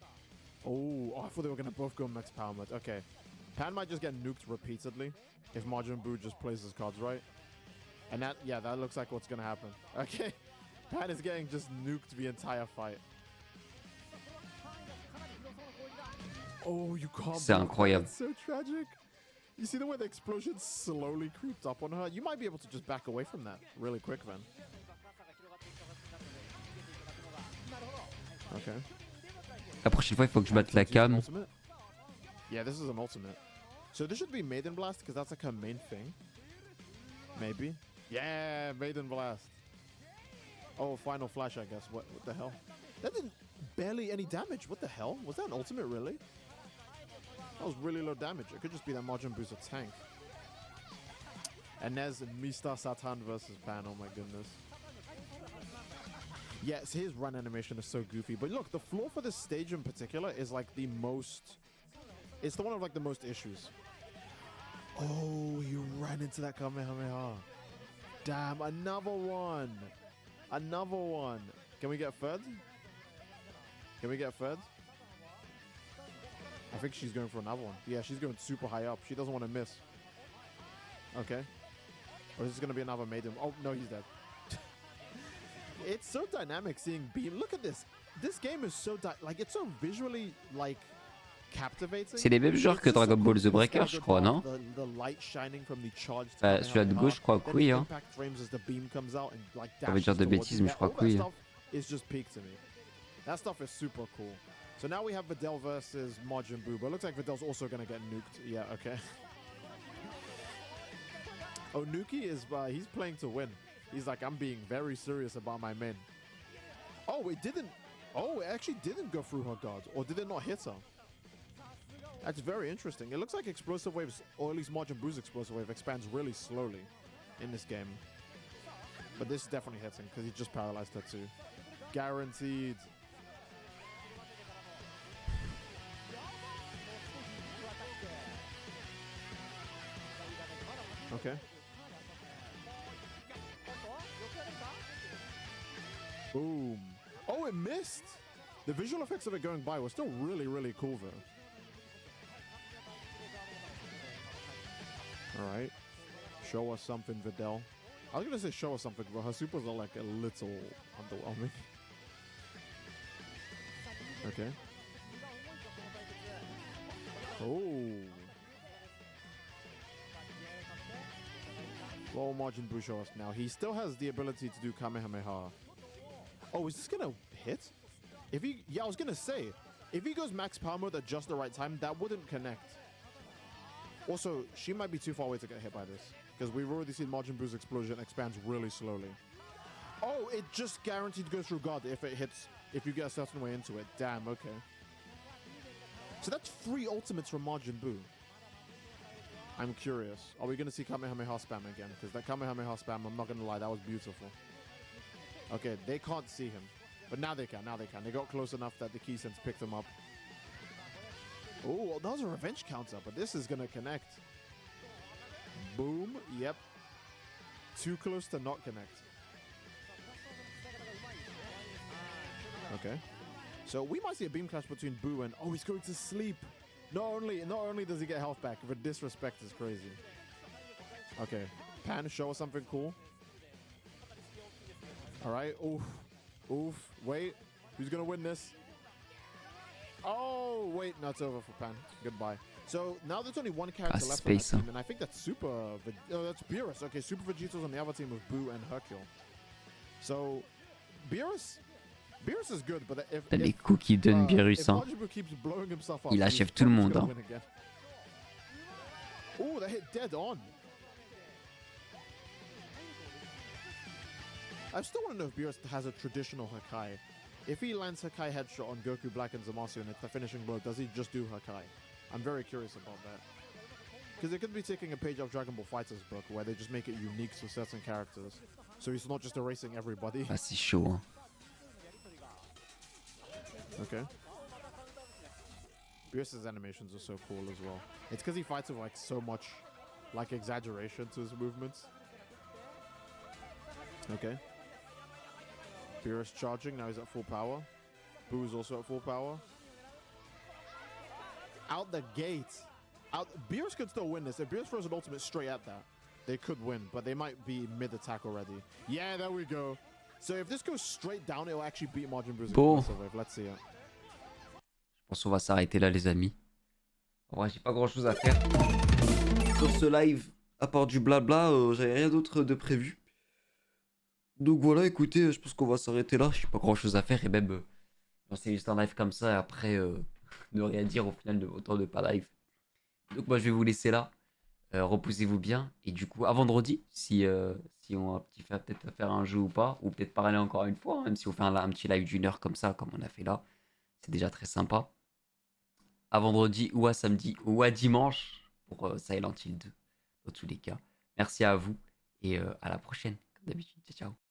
Oh, I thought they were gonna both go max power mode. Okay, Pan might just get nuked repeatedly if Majin Buu just plays his cards right. And that, yeah, that looks like what's gonna happen. Okay, Pan is getting just nuked the entire fight. Oh, you can't. C'est incroyable. It's so tragic. You see the way the explosion slowly creeped up on her? You might be able to just back away from that really quick then. Okay. La prochaine fois, il faut que je batte la cam. Yeah, this is an ultimate. So this should be Maiden Blast because that's like her main thing. Maybe. Yeah, Maiden Blast. Oh, Final Flash, I guess. What the hell? That did barely any damage. What the hell? Was that an ultimate, really? That was really low damage. It could just be that Majin Buu's a tank. And there's Mr. Satan versus Pan. Oh my goodness. Yes, his run animation is so goofy. But look, the floor for this stage in particular is like the most... It's the one of like the most issues. Oh, he ran into that Kamehameha. Damn, another one. Another one. Can we get third? Can we get third? I think she's going for another one. Yeah, she's going super high up. She doesn't want to miss. Okay. Or is this going to be another Maiden? Oh, no, he's dead. It's so dynamic seeing Beam. Look at this. This game is so... like, it's so visually, like, captivating. C'est les mêmes genres que Dragon Ball The Breaker, je crois, non? The light shining from the charged Celui-là de gauche, je crois que oui. Hein. Ça veut dire de bêtises, mais je crois que oui. It's just peak to me. That stuff is super cool. So now we have Videl versus Majin Buu, but it looks like Videl's also gonna get nuked. Yeah, okay. Oh, Nuki is he's playing to win. He's like, I'm being very serious about my men. Oh, it didn't. Oh, it actually didn't go through her guard, or did it not hit her? That's very interesting. It looks like explosive waves, or at least Majin Buu's explosive wave, expands really slowly in this game. But this is definitely hitting because he just paralyzed her too. Guaranteed. Okay. Boom. Oh, it missed. The visual effects of it going by were still really, really cool though. All right. Show us something, Videl. I was going to say show us something, but her supers are like a little underwhelming. Okay. Oh. What will Majin Buu show us now? He still has the ability to do Kamehameha. Oh, is this going to hit? If he... Yeah, I was going to say, if he goes max power mode at just the right time, that wouldn't connect. Also, she might be too far away to get hit by this, because we've already seen Majin Buu's explosion expands really slowly. Oh, it just guaranteed goes through God if it hits, if you get a certain way into it. Damn, okay. So that's 3 ultimates from Majin Buu. I'm curious. Are we going to see Kamehameha spam again? Because that Kamehameha spam, I'm not going to lie, that was beautiful. Okay, they can't see him. But now they can, now they can. They got close enough that the key sense picked them up. Oh, that was a revenge counter, but this is going to connect. Boom. Yep. Too close to not connect. Okay. So we might see a beam clash between Buu and... Oh, he's going to sleep. Not only does he get health back, but disrespect is crazy. Okay. Pan, show us something cool. All right. Oof. Oof. Wait. Who's going to win this? Oh, wait. No, it's over for Pan. Goodbye. So now there's only one character c'est left on that space, hein. team, and I think that's that's Beerus. Okay, Super Vegeta's on the other team with Boo and Hercule. So Beerus is good, but Putain, les coups qu'il donne Beerus, if hein. Majin Buu keeps blowing himself up, Il he's achève tout le probably monde, gonna hein. win again. Oh, that hit dead on. I still want to know if Beerus has a traditional Hakai. If he lands Hakai headshot on Goku, Black, and Zamasu and it's the finishing blow, does he just do Hakai? I'm very curious about that. Because it could be taking a page of Dragon Ball FighterZ book where they just make it unique to certain characters. So he's not just erasing everybody. Ah, c'est chaud, hein. Okay. Beerus's animations are so cool as well. It's because he fights with like so much like exaggeration to his movements. Okay. Beerus charging, now he's at full power. Boo's also at full power. Out the gate. Beerus could still win this. If Beerus throws an ultimate straight at that, they could win, but they might be mid-attack already. Yeah, there we go. So if this goes straight down, it'll actually beat Majin Buu's Bon. explosive wave. Let's see it. Je pense qu'on va s'arrêter là, les amis. En vrai, j'ai pas grand chose à faire sur ce live. À part du blabla, j'avais rien d'autre de prévu. Donc voilà, écoutez, je pense qu'on va s'arrêter là. J'ai pas grand chose à faire et même lancer juste un live comme ça et après ne rien dire au final de autant de pas live. Donc moi je vais vous laisser là. Reposez-vous bien. Et du coup, à vendredi, si on va peut-être faire un jeu ou pas, ou peut-être parler encore une fois, hein, même si on fait un petit live d'une heure comme ça, comme on a fait là. C'est déjà très sympa. À vendredi ou à samedi ou à dimanche pour Silent Hill 2. Dans tous les cas. Merci à vous et à la prochaine, comme d'habitude. Ciao, ciao.